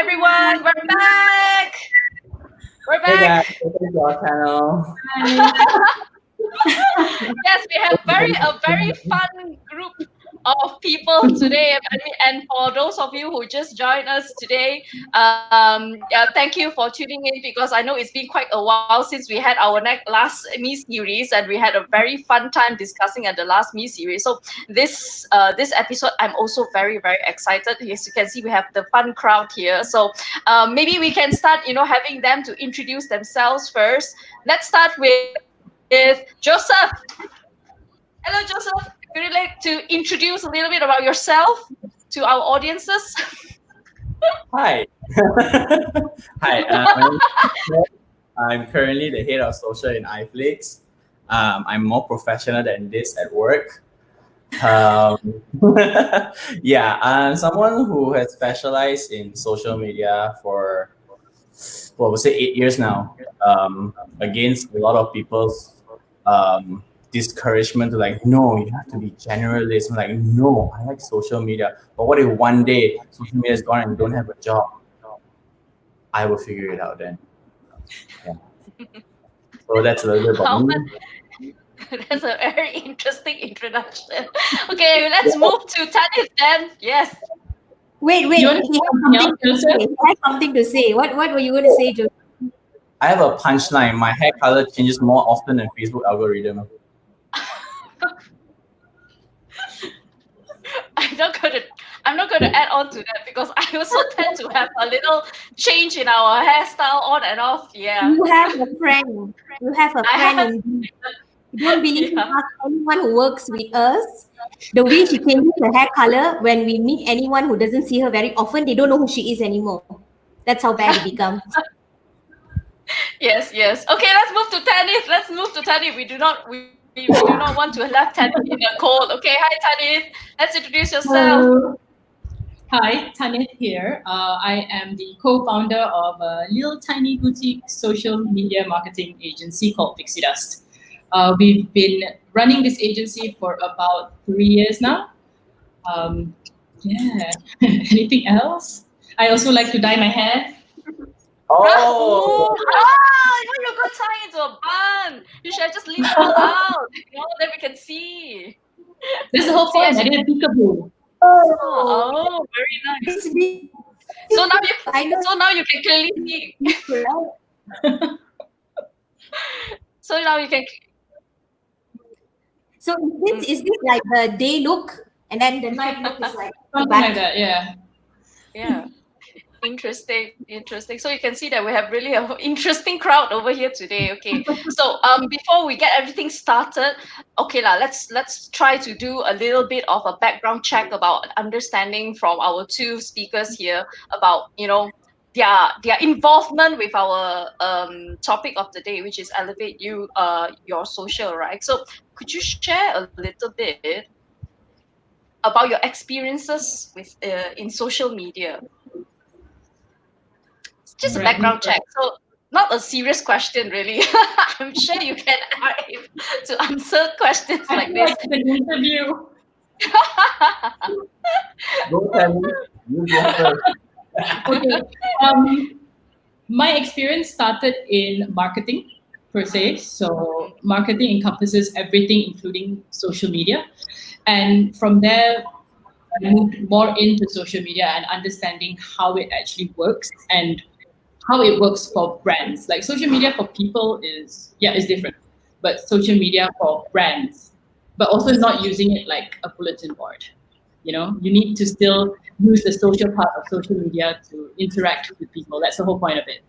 everyone, we're back. We're Hey back. guys, welcome to our channel. Yes, we have a very fun group of people today. And for those of you who just joined us today, thank you for tuning in because I know it's been quite a while since we had our last me series, and we had a very fun time discussing at the last me series. So this episode, I'm also very excited. As you can see, we have the fun crowd here. So maybe we can start, having them to introduce themselves first. Let's start with Joseph. Hello, Joseph. Would you like to introduce a little bit about yourself to our audiences? Hi. Hi. My name is Chris. I'm currently the head of social in iFlix. I'm more professional than this at work. Um, yeah, I'm someone who has specialized in social media for, we'll say 8 years now. Against a lot of people's um, discouragement to like, no, you have to be generalist. I'm like, no, I like social media. But what if one day social media is gone and you don't have a job? I will figure it out then. Yeah. So that's a little bit about How me. much? That's a very interesting introduction. Okay, let's move to Tanith then. Yes. Wait. You want He to has something else, something to Joseph? say. He has something to say. What were you going to say, Joe? I have a punchline. My hair color changes more often than Facebook algorithm. I'm not going to add on to that because I also tend to have a little change in our hairstyle on and off. Yeah. You have a friend. You have a I friend have. indeed. You don't believe me? Yeah. Ask anyone who works with us. The way she changes her hair color when we meet anyone who doesn't see her very often, they don't know who she is anymore. That's how bad it becomes. Yes. Okay, let's move to Tanith. We do not want to have Tanith in a cold. Okay, hi Tanith. Let's introduce yourself. Hello. Hi, Tanit here. I am the co-founder of a little tiny boutique social media marketing agency called Pixie Dust. We've been running this agency for about 3 years now. Yeah. Anything else? I also like to dye my hair. Oh, You're going to tie into a bun. You should just leave it all out. Then we can see. That's the whole See, point. as I you- did a peekaboo. Oh, very nice. This- So now I know. you can clearly see. So now you can. So is this like the day look, and then the night look is like the Something like back? that, yeah. Yeah. Interesting. So you can see that we have really an interesting crowd over here today. Okay. So before we get everything started, okay lah, let's try to do a little bit of a background check about understanding from our two speakers here about their involvement with our topic of the day, which is elevate your social, right? So could you share a little bit about your experiences with in social media? Just a Right. background check. So not a serious question, really. I'm sure you can to answer questions I like feel this. like it's an interview. don't tell me. You go first. Okay. My experience started in marketing per se. So marketing encompasses everything, including social media. And from there, I moved more into social media and understanding how it actually works and how it works for brands. Like social media for people is different, but social media for brands, but also not using it like a bulletin board. You need to still use the social part of social media to interact with people. That's the whole point of it.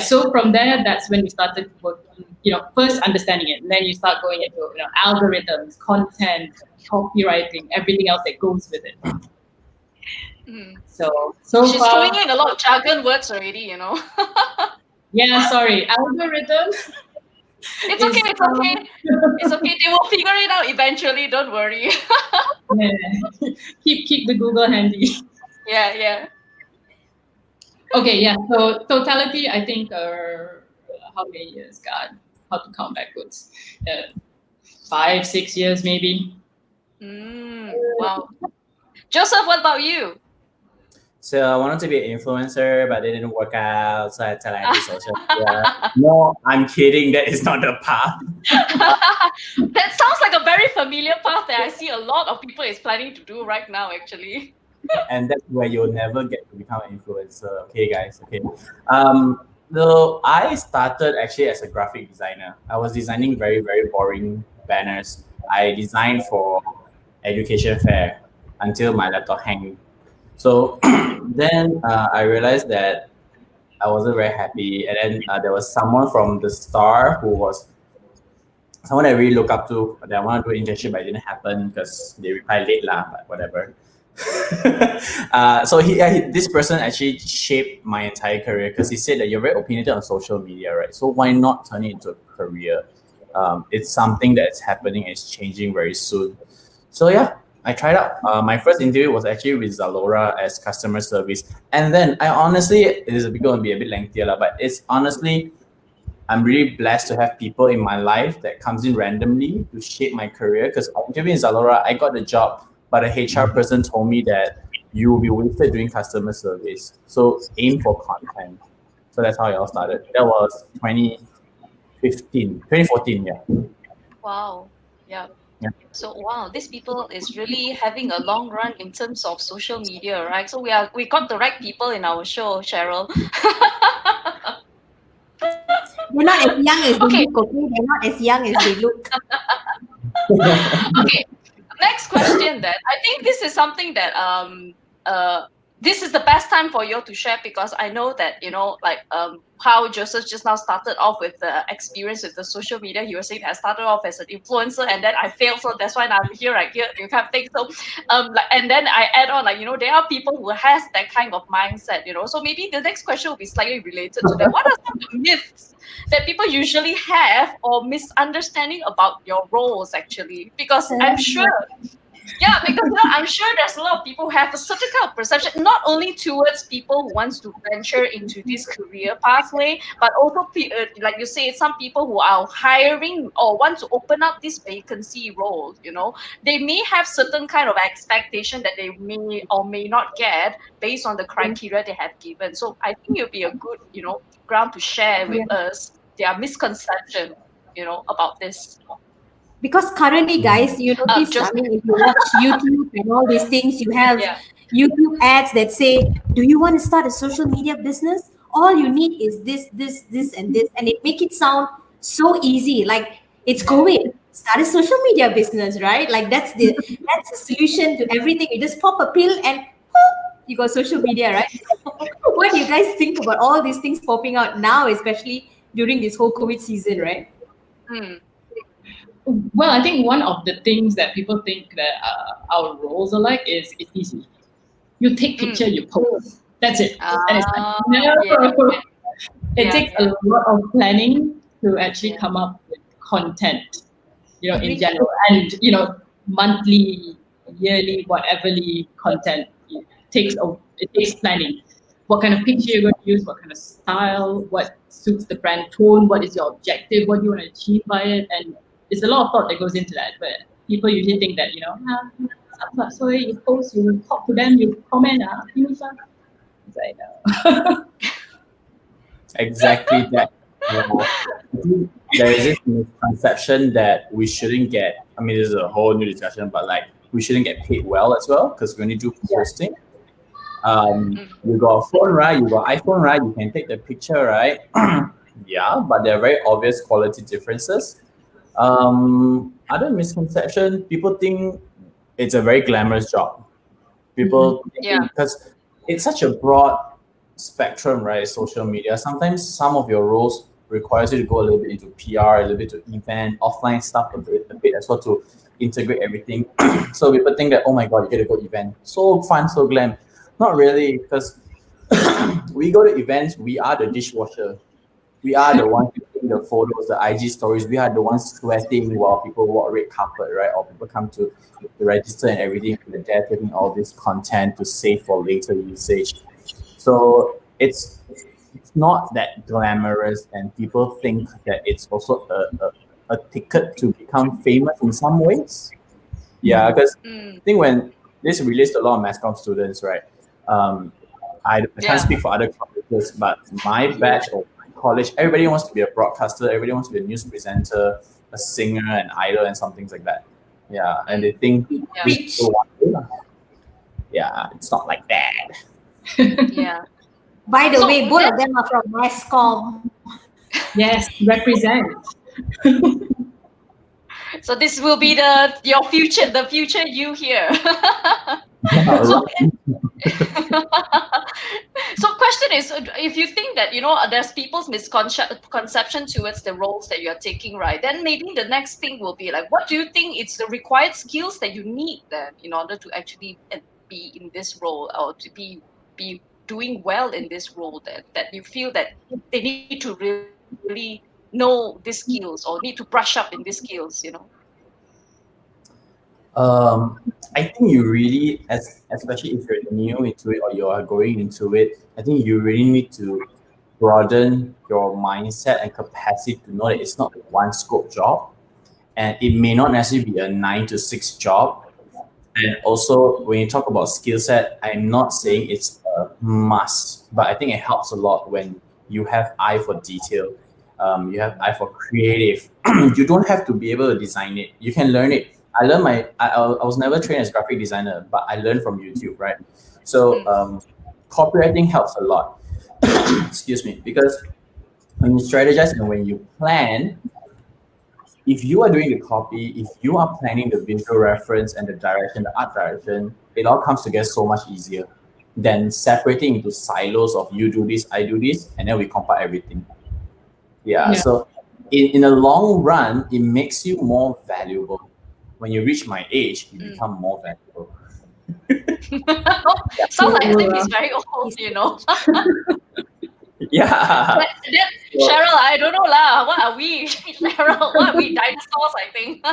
So from there, that's when we started working, first understanding it, and then you start going into, algorithms, content, copywriting, everything else that goes with it. So She's far, throwing in a lot of jargon words already, yeah, sorry, algorithm. It's okay, it's okay. It's okay. They will figure it out eventually, don't worry. Yeah. keep the Google handy. Yeah. Okay, yeah. So totality, I think, how many years? God, how to count backwards? 5, 6 years, maybe. Wow. Joseph, what about you? So I wanted to be an influencer, but it didn't work out. So I tell I do social media. No, I'm kidding. That is not the path. That sounds like a very familiar path that I see a lot of people is planning to do right now, actually. And that's where you'll never get to become an influencer. Okay, guys. Okay. Um, so I started actually as a graphic designer. I was designing very, very boring banners. I designed for education fair until my laptop hanged. So then I realized that I wasn't very happy. And then there was someone from the Star who was someone I really look up to. That I want to do an internship, but it didn't happen because they replied late lah. But whatever. So this person actually shaped my entire career because he said that you're very opinionated on social media, right? So why not turn it into a career? It's something that's happening and it's changing very soon. So yeah, I tried out. My first interview was actually with Zalora as customer service, and then I honestly, it is going to be a bit lengthier, lah, but it's honestly, I'm really blessed to have people in my life that comes in randomly to shape my career. Because I interviewed in Zalora, I got the job, but a HR person told me that you will be wasted doing customer service. So aim for content. So that's how it all started. That was 2014, yeah. Wow. Yeah. Yeah. So wow, these people is really having a long run in terms of social media, right? So we got the right people in our show, Cheryl. They're not as young as they Okay. look, okay? They're not as young as they look. Okay. Next question then. I think this is something that this is the best time for you to share, because I know that, like how Joseph just now started off with the experience with the social media. He was saying I started off as an influencer and then I failed, so that's why I'm here, right here, you kind of thing. So and then I add on, like, there are people who has that kind of mindset, so maybe the next question will be slightly related to that. What are some of the myths that people usually have or misunderstanding about your roles, actually? Because I'm sure I'm sure there's a lot of people who have a certain kind of perception, not only towards people who wants to venture into this career pathway, but also, like you say, some people who are hiring or want to open up this vacancy role. They may have certain kind of expectation that they may or may not get based on the criteria they have given. So I think it'll be a good, ground to share with us their misconception, about this. Because currently, guys, you notice, I mean, if you watch YouTube and all these things, you have YouTube ads that say, do you want to start a social media business? All you need is this, this, this, and this. And it make it sound so easy. Like, it's COVID. Start a social media business, right? Like, that's the solution to everything. You just pop a pill and you got social media, right? What do you guys think about all these things popping out now, especially during this whole COVID season, right? Well, I think one of the things that people think that our roles are like is it's easy. You take picture, you post. That's it. And it's like, it takes a lot of planning to actually come up with content, in general, and monthly, yearly, whateverly content. It takes planning. What kind of picture you're going to use, what kind of style, what suits the brand tone, what is your objective, what do you want to achieve by it, and it's a lot of thought that goes into that. But people usually think that, so you post, you talk to them, you comment, finish. It's like, no. Exactly that. There is this misconception that we shouldn't get, I mean, this is a whole new discussion, but like we shouldn't get paid well as well, because when you do posting, you got a phone, right? You got iPhone, right? You can take the picture, right? Yeah, but there are very obvious quality differences. Other misconception, people think it's a very glamorous job. People because it's such a broad spectrum, right? Social media. Sometimes some of your roles requires you to go a little bit into PR, a little bit to event, offline stuff a bit as well to integrate everything. So people think that, oh my god, you get to go event, so fun, so glam. Not really, because we go to events, we are the dishwasher. We are the ones taking the photos, the IG stories. We are the ones sweating while people walk red carpet, right? Or people come to the register and everything. We're there taking all this content to save for later usage. So it's not that glamorous, and people think that it's also a ticket to become famous in some ways. Yeah, because I think when this released a lot of mass comm students, right? I can't speak for other colleges, but my batch or my college, everybody wants to be a broadcaster, everybody wants to be a news presenter, a singer, an idol, and some things like that. Yeah, and they think these Preach. people want to. Yeah, it's not like that. Yeah. By the So way, both then, of them are from Mascom. Yes, represent. so this will be the future you here. Yeah, So right. so question is, if you think that there's people's misconception towards the roles that you're taking, right, then maybe the next thing will be like, what do you think it's the required skills that you need then in order to actually be in this role, or to be doing well in this role, that you feel that they need to really know these skills or need to brush up in these skills. I think you really, especially if you're new into it or you are going into it, I think you really need to broaden your mindset and capacity to know that it's not a one scope job, and it may not necessarily be a 9 to 6 job. And also, when you talk about skill set, I'm not saying it's a must, but I think it helps a lot when you have eye for detail. You have eye for creative. You don't have to be able to design it. You can learn it. I was never trained as graphic designer, but I learned from YouTube, right? So copywriting helps a lot. Excuse me, because when you strategize and when you plan, if you are doing the copy, if you are planning the visual reference and the direction, the art direction, it all comes together so much easier than separating into silos of you do this, I do this, and then we compile everything. Yeah. Yeah. So in the long run, it makes you more valuable. When you reach my age, you become more valuable. Sounds like Tim Uh, is very old. Yeah. Then, So, Cheryl, I don't know lah. What are we, Cheryl? What are we, dinosaurs? I think.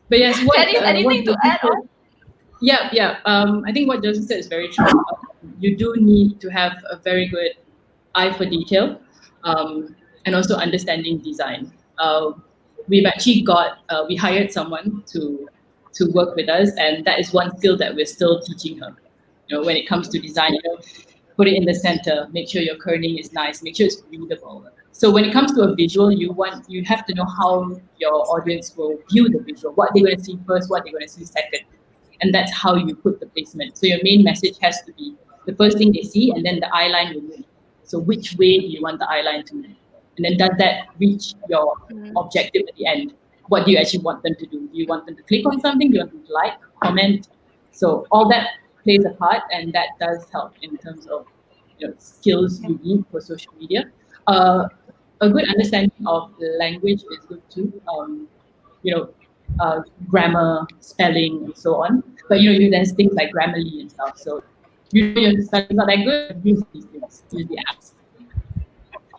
But yes, what Anything to Joseph add said, on? yeah, yeah. I think what Joseph said is very true. You do need to have a very good eye for detail, and also understanding design. We've actually we hired someone to work with us, and that is one skill that we're still teaching her. When it comes to design, put it in the center, make sure your kerning is nice, make sure it's readable. So when it comes to a visual, you have to know how your audience will view the visual, what they're going to see first, what they're going to see second, and that's how you put the placement. So your main message has to be the first thing they see, and then the eye line will move. So which way do you want the eye line to move? And then does that reach your objective at the end? What do you actually want them to do? Do you want them to click on something? Do you want them to like, comment? So all that plays a part, and that does help in terms of skills you need for social media. A good understanding of language is good too. You know, Grammar, spelling, and so on. But there's things like Grammarly and stuff. So your spelling's not that good, use these things, use the apps.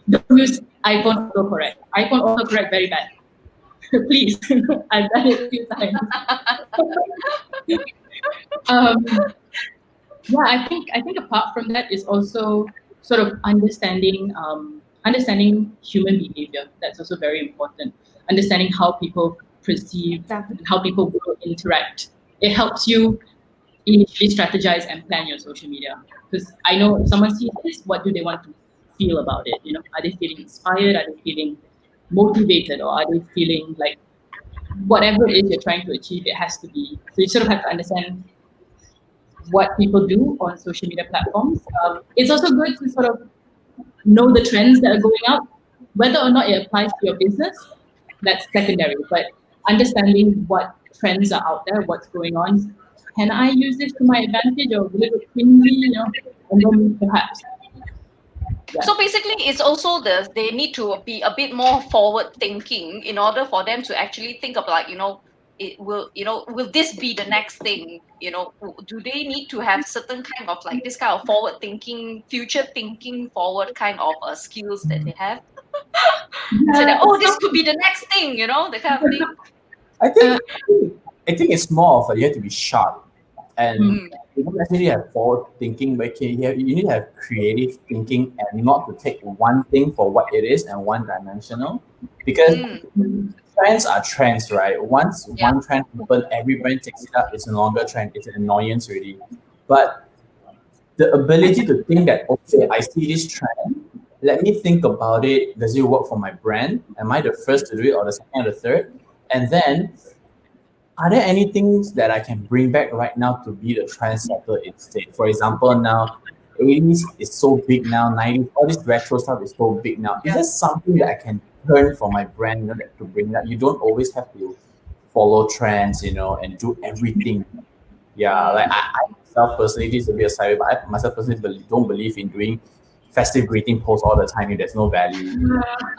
Don't use iPhone autocorrect. iPhone autocorrect very bad. Please, I've done it a few times. um, yeah, I think apart from that is also sort of understanding human behavior. That's also very important. Understanding how people perceive and how people will interact. It helps you initially strategize and plan your social media. Because I know if someone sees this, what do they want to feel about it? Are they feeling inspired? Are they feeling motivated? Or are they feeling like whatever it is you're trying to achieve, it has to be. So you sort of have to understand what people do on social media platforms. It's also good to sort of know the trends that are going out, whether or not it applies to your business. That's secondary, but understanding what trends are out there, what's going on. Can I use this to my advantage, or will it look cringy? And then perhaps. Yeah. So basically, it's also they need to be a bit more forward thinking in order for them to actually think of like, will this be the next thing? Do they need to have certain kind of like this kind of forward thinking, future thinking, forward kind of skills that they have? So that, this could be the next thing, that kind of thing. I think I think it's more of you have to be sharp, and you don't necessarily have forward thinking, but you need to have creative thinking and not to take one thing for what it is and one dimensional. Because trends are trends, right? Once Yeah. one trend happens, every brand takes it up. It's no longer a trend. It's an annoyance already. But the ability to think that, okay, I see this trend. Let me think about it. Does it work for my brand? Am I the first to do it or the second or the third? And then, are there any things that I can bring back right now to be the trendsetter instead? For example, now 80s is so big now, 90s, all this retro stuff is so big now. Is Yeah. there something that I can turn for my brand, that to bring that? You don't always have to follow trends, and do everything. Yeah, like Mm. I myself personally, this is a bit of side, but I myself personally don't believe in doing festive greeting posts all the time if there's no value.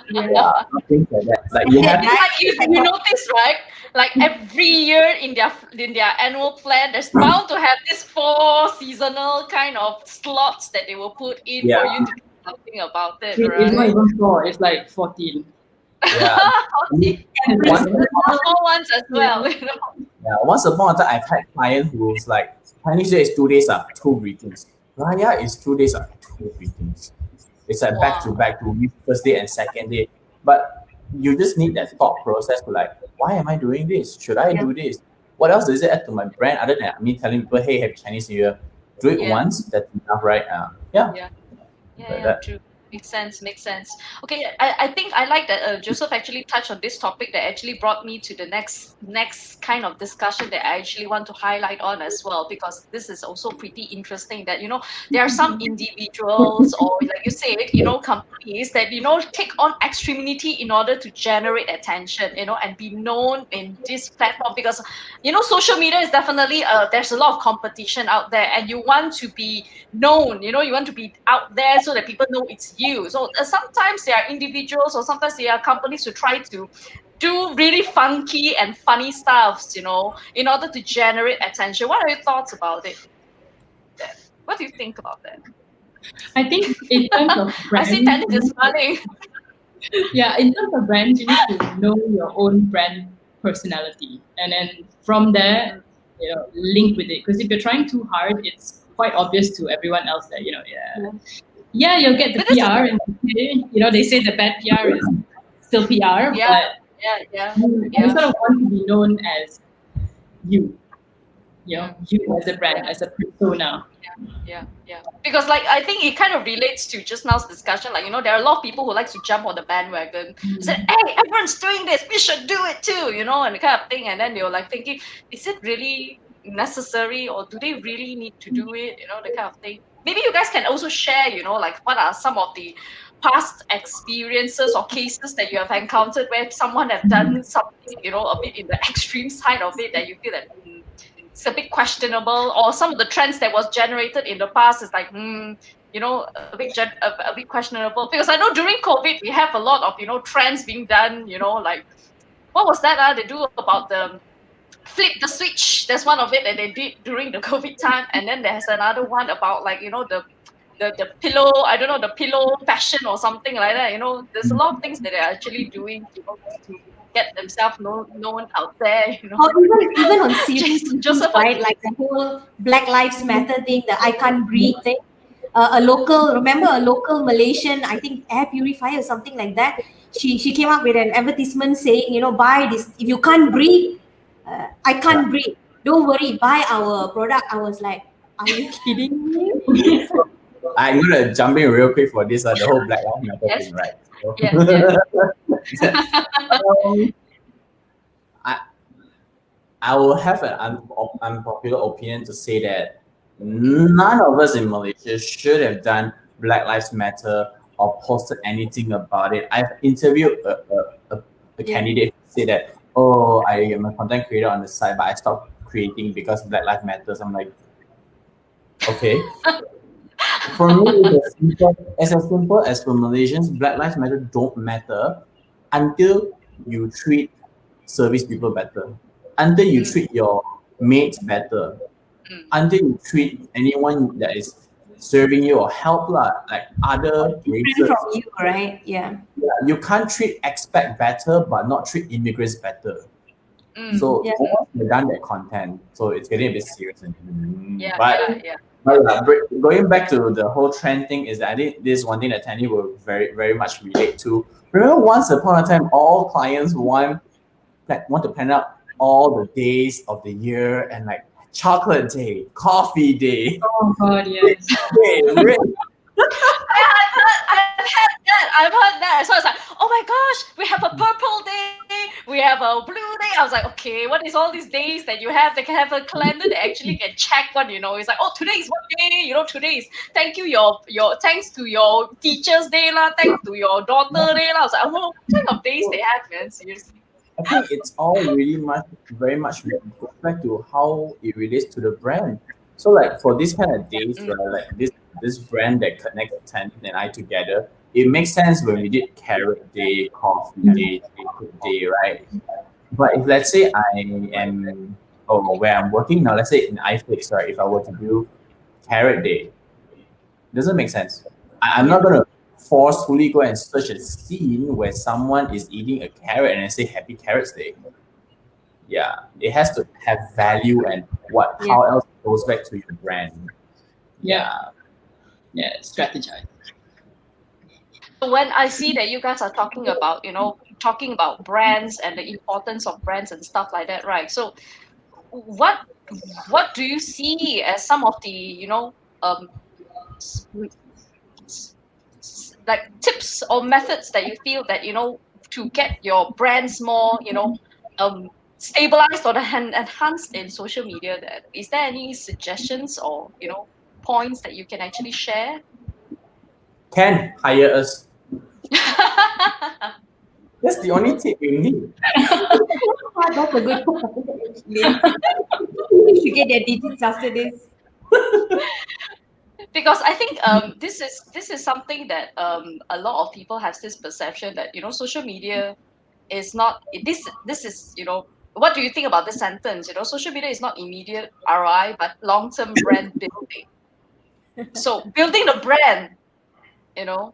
Yeah. Yeah, things like that. Like you Okay, have, It's guys. like you notice, right? Like every year in their annual plan, there's bound to have this 4 seasonal kind of slots that they will put in yeah, for you to do something about it, It's not right? even 4, it's like 14. yeah. I mean, Every once, The season. small ones as Yeah. well, yeah, once upon a time, I've had client who was like, Chinese New Year is 2 days, 2 greetings. Raya is 2 days, 2 greetings. It's like back to Wow. back to week, first day and second day. But you just need that thought process to like, why am I doing this? Should I Yeah. do this? What else does it add to my brand other than me telling people, hey, happy Chinese New Year? Do it Yeah. once, that's enough, right? Yeah, Yeah. Yeah, like yeah, that. true. Makes sense, makes sense. Okay, I think I like that Joseph actually touched on this topic that actually brought me to the next kind of discussion that I actually want to highlight on as well, because this is also pretty interesting that, there are some individuals, or like you said, companies that, take on extremity in order to generate attention, and be known in this platform, because, social media is definitely, there's a lot of competition out there, and you want to be known, you want to be out there so that people know it's you. So sometimes there are individuals, or sometimes there are companies who try to do really funky and funny stuffs, in order to generate attention. What are your thoughts about it? What do you think about that? I think in terms of I see brands, Dennis is smiling. yeah, in terms of brands, you need to know your own brand personality, and then from there, link with it. Because if you're trying too hard, it's quite obvious to everyone else that yeah, you'll get the But this is, PR, and they say the bad PR is still PR, yeah, but yeah, you yeah. sort of want to be known as you, Mm. you as a brand, as a persona. Yeah. Because like I think it kind of relates to just now's discussion. Like, there are a lot of people who like to jump on the bandwagon. Say, hey, everyone's doing this, we should do it too, and the kind of thing. And then you're like thinking, is it really necessary, or do they really need to do it? The kind of thing. Maybe you guys can also share, like what are some of the past experiences or cases that you have encountered where someone have done something, a bit in the extreme side of it, that you feel that it's a bit questionable, or some of the trends that was generated in the past is like, a bit questionable. Because I know during COVID we have a lot of trends being done. Like, what was that? They do about the flip the switch. There's one of it that they did during the COVID time, and then there's another one about like the pillow. I don't know, the pillow fashion or something like that. There's a lot of things that they're actually doing, to get themselves known out there. Or even on serious issues, Joseph, right? Like the whole Black Lives Matter thing, the I can't breathe thing. Remember a local Malaysian, I think air purifier or something like that. She came up with an advertisement saying, buy this. If you can't breathe, I Yeah. can't breathe. Don't worry, buy our product. I was like, are you kidding me? So I'm gonna jump in real quick for this, the whole Black Lives Matter yes, thing, right? So, yes. um, I I will have an unpopular opinion to say that none of us in Malaysia should have done Black Lives Matter or posted anything about it. I've interviewed a Yeah. candidate who said that, oh, I am a content creator on the side, but I stopped creating because Black Lives Matters. I'm like, okay. For me, it's as for Malaysians, Black Lives Matter don't matter until you treat service people better, until you Mm, treat your mates better, mm, until you treat anyone that is serving you or help lah, like other Different races. from you, right? Yeah. Yeah, you can't treat expat better, but not treat immigrants better. mm, So Yeah. once you've done that content, so it's getting a bit serious. yeah, But yeah. going back to the whole trend thing is that I think this is one thing that Tanny will very, very much relate to. Remember once upon a time, all clients want want to plan out all the days of the year and like chocolate day, coffee day, Oh God, yes. day, red. I've had that. I've heard that. So it's like, oh my gosh, we have a purple day, we have a blue day. I was like, okay, what is all these days that you have? They can have a calendar that actually can check what. It's like, oh, today is what day? Today is thank you your thanks to your teacher's day lah, thanks to your daughter day lah. I was like, oh, what kind of days they have, man? Seriously. I think it's all really very much goes back to how it relates to the brand. So like for this kind of days, Mm, right, like this brand that connects Tan and I together, it makes sense when we did Carrot Day, Coffee Day, Chocolate Day, right? But if let's say I am where I'm working now, let's say in iFlix, right? If I were to do Carrot Day, doesn't make sense. I'm yeah. not gonna forcefully go and search a scene where someone is eating a carrot and I say Happy Carrots Day. Yeah, it has to have value and Yeah. how else it goes back to your brand. Yeah, Yeah. yeah, strategize. So when I see that you guys are talking about brands and the importance of brands and stuff like that, right? So what what do you see as some of the um s- like tips or methods that you feel that to get your brands more stabilized or enhanced in social media? That is there any suggestions or points that you can actually share? Can hire us. That's the only tip you need. That's a good point, actually. You should get their digits after this. Because I think this is something that a lot of people have this perception that social media is not this is what do you think about this sentence? Social media is not immediate ROI but long-term brand building. So building the brand, you know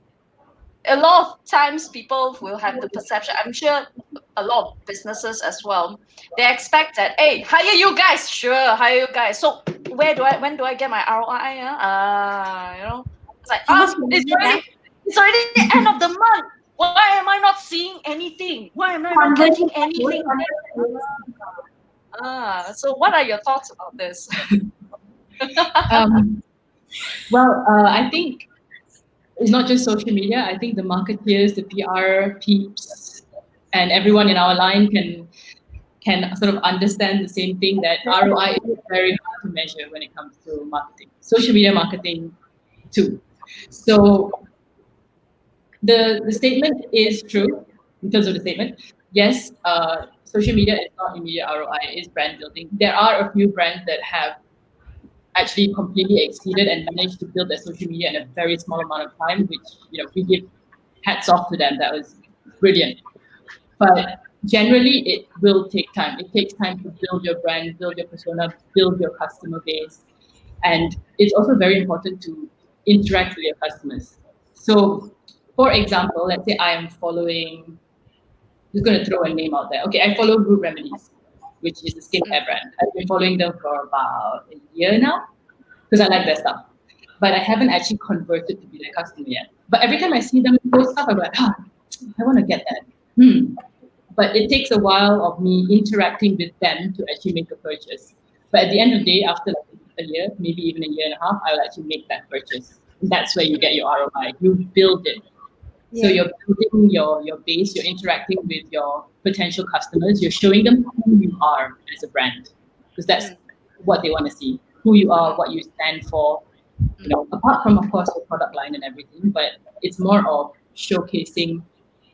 a lot of times people will have the perception, I'm sure a lot of businesses as well, they expect that, hey, hire you guys, sure, hire you guys, so when do I get my ROI? It's like, How much can it's you get that? already end of the month, why am I not seeing anything, why am I not getting Conversion anything? So what are your thoughts about this? Um, well, I think it's not just social media. I think the marketeers, the PR peeps, and everyone in our line can sort of understand the same thing, that ROI is very hard to measure when it comes to marketing, social media marketing too. So the statement is true in terms of the statement. Yes, social media is not immediate ROI; it is brand building. There are a few brands that have actually completely exceeded and managed to build their social media in a very small amount of time, which we give hats off to them. That was brilliant. But generally, it will take time. It takes time to build your brand, build your persona, build your customer base. And it's also very important to interact with your customers. So, for example, let's say I am following, just going to throw a name out there. Okay, I follow Group Remedies, which is a skincare brand. I've been following them for about a year now because I like their stuff. But I haven't actually converted to be their customer yet. But every time I see them post stuff, I'm like, I want to get that. But it takes a while of me interacting with them to actually make a purchase. But at the end of the day, after like a year, maybe even a year and a half, I'll actually make that purchase. And that's where you get your ROI. You build it. So Yeah. you're building your base, you're interacting with your potential customers, you're showing them who you are as a brand. Because that's what they want to see. Who you are, what you stand for. Apart from of course your product line and everything, but it's more of showcasing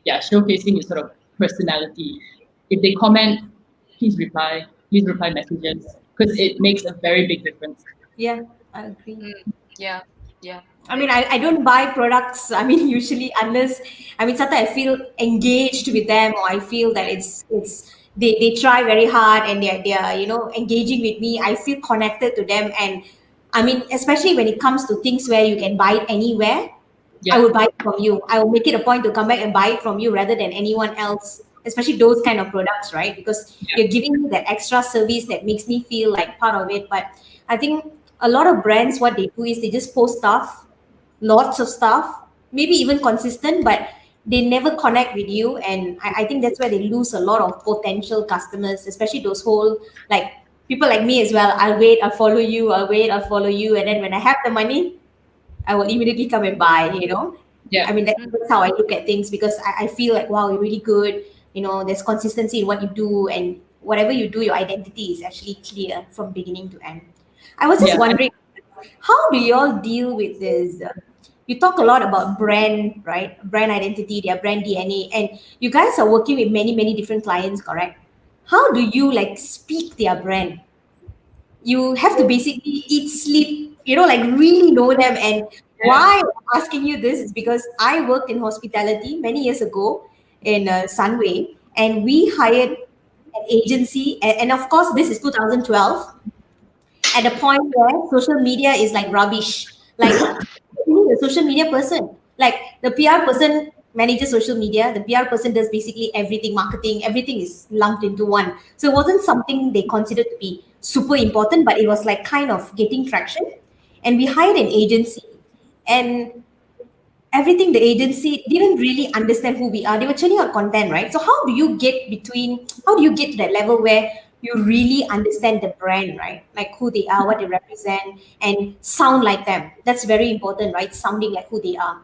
your sort of personality. If they comment, please reply messages because it makes a very big difference. Yeah, I agree. Yeah, yeah. I mean, I don't buy products. I mean, usually unless sometimes I feel engaged with them, or I feel that they try very hard and they are engaging with me. I feel connected to them, and I mean, especially when it comes to things where you can buy it anywhere, I Yeah, would buy it from you. I will make it a point to come back and buy it from you rather than anyone else. Especially those kind of products, right? Because yeah, you're giving me that extra service that makes me feel like part of it. But I think a lot of brands, what they do is they just post stuff, lots of stuff, maybe even consistent, but they never connect with you, and I think that's where they lose a lot of potential customers, especially those whole, like, people like me as well. I'll wait, I'll follow you, I'll wait, I'll follow you, and then when I have the money, I will immediately come and buy, you know. Yeah. I mean, that's how I look at things, because I feel like, wow, you're really good. You know, there's consistency in what you do, and whatever you do, your identity is actually clear from beginning to end. I was just Yeah. wondering, how do you all deal with this? You talk a lot about brand, right? Brand identity, their brand DNA, and you guys are working with many, many different clients, correct? How do you like speak their brand? You have to basically eat, sleep, like really know them. And Yeah. why I'm asking you this is because I worked in hospitality many years ago in Sunway, and we hired an agency. And of course, this is 2012, at a point where social media is like rubbish. Like, you need a social media person. Like, the PR person manages social media. The PR person does basically everything, marketing, everything is lumped into one. So it wasn't something they considered to be super important, but it was like kind of getting traction. And we hired an agency, and everything, the agency didn't really understand who we are. They were churning out content, right? So how do you get to that level where you really understand the brand, right? Like who they are, what they represent, and sound like them. That's very important, right? Sounding like who they are.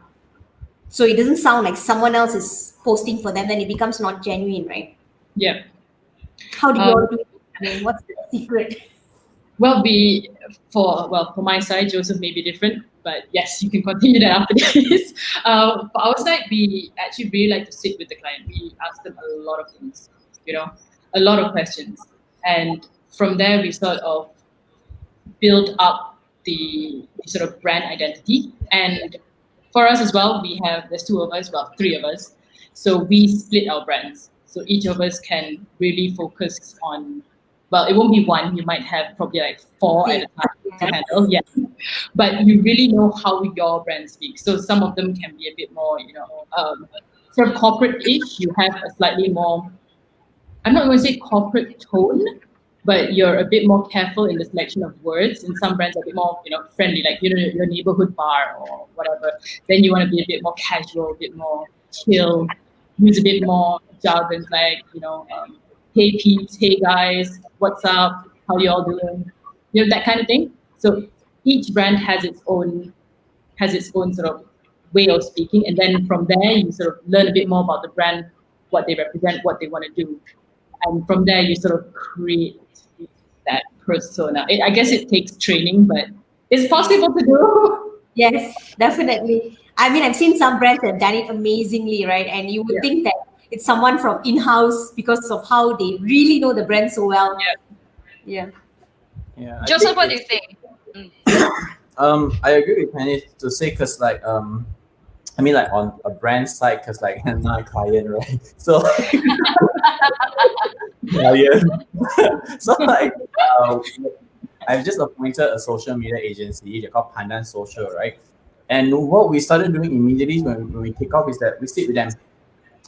So it doesn't sound like someone else is posting for them, then it becomes not genuine, right? Yeah. How do you all Um, do it? I mean, what's the secret? well, for my side, Joseph may be different, but yes, you can continue that after this. For our side, we actually really like to sit with the client. We ask them a lot of things, a lot of questions, and from there we sort of build up the sort of brand identity. And for us as well, there's two of us, well, three of us. So we split our brands. So each of us can really focus on, well, it won't be one, you might have probably like four at a time to handle. Yeah. But you really know how your brand speaks. So some of them can be a bit more, sort of corporate-ish. You have a slightly more, I'm not going to say corporate tone, but you're a bit more careful in the selection of words. And some brands are a bit more, friendly, like your neighborhood bar or whatever. Then you want to be a bit more casual, a bit more chill, use a bit more jargons like, hey peeps, hey guys, what's up, how you all doing, that kind of thing. So each brand has its own sort of way of speaking, and then from there you sort of learn a bit more about the brand, what they represent, what they want to do, and from there you sort of create that persona. I guess it takes training, but it's possible to do. Yes, definitely. I mean, I've seen some brands that have done it amazingly, right? And you would Yeah, think that it's someone from in-house because of how they really know the brand so well. yeah, Yeah. Yeah, I Joseph, think what do you it's think? I agree with Penny to say, because like I mean, like on a brand side, because like I'm not a client, right? So like, client. So like I've just appointed a social media agency. They're called Pandan Social, right? And what we started doing immediately when we kick off is that we sit with them.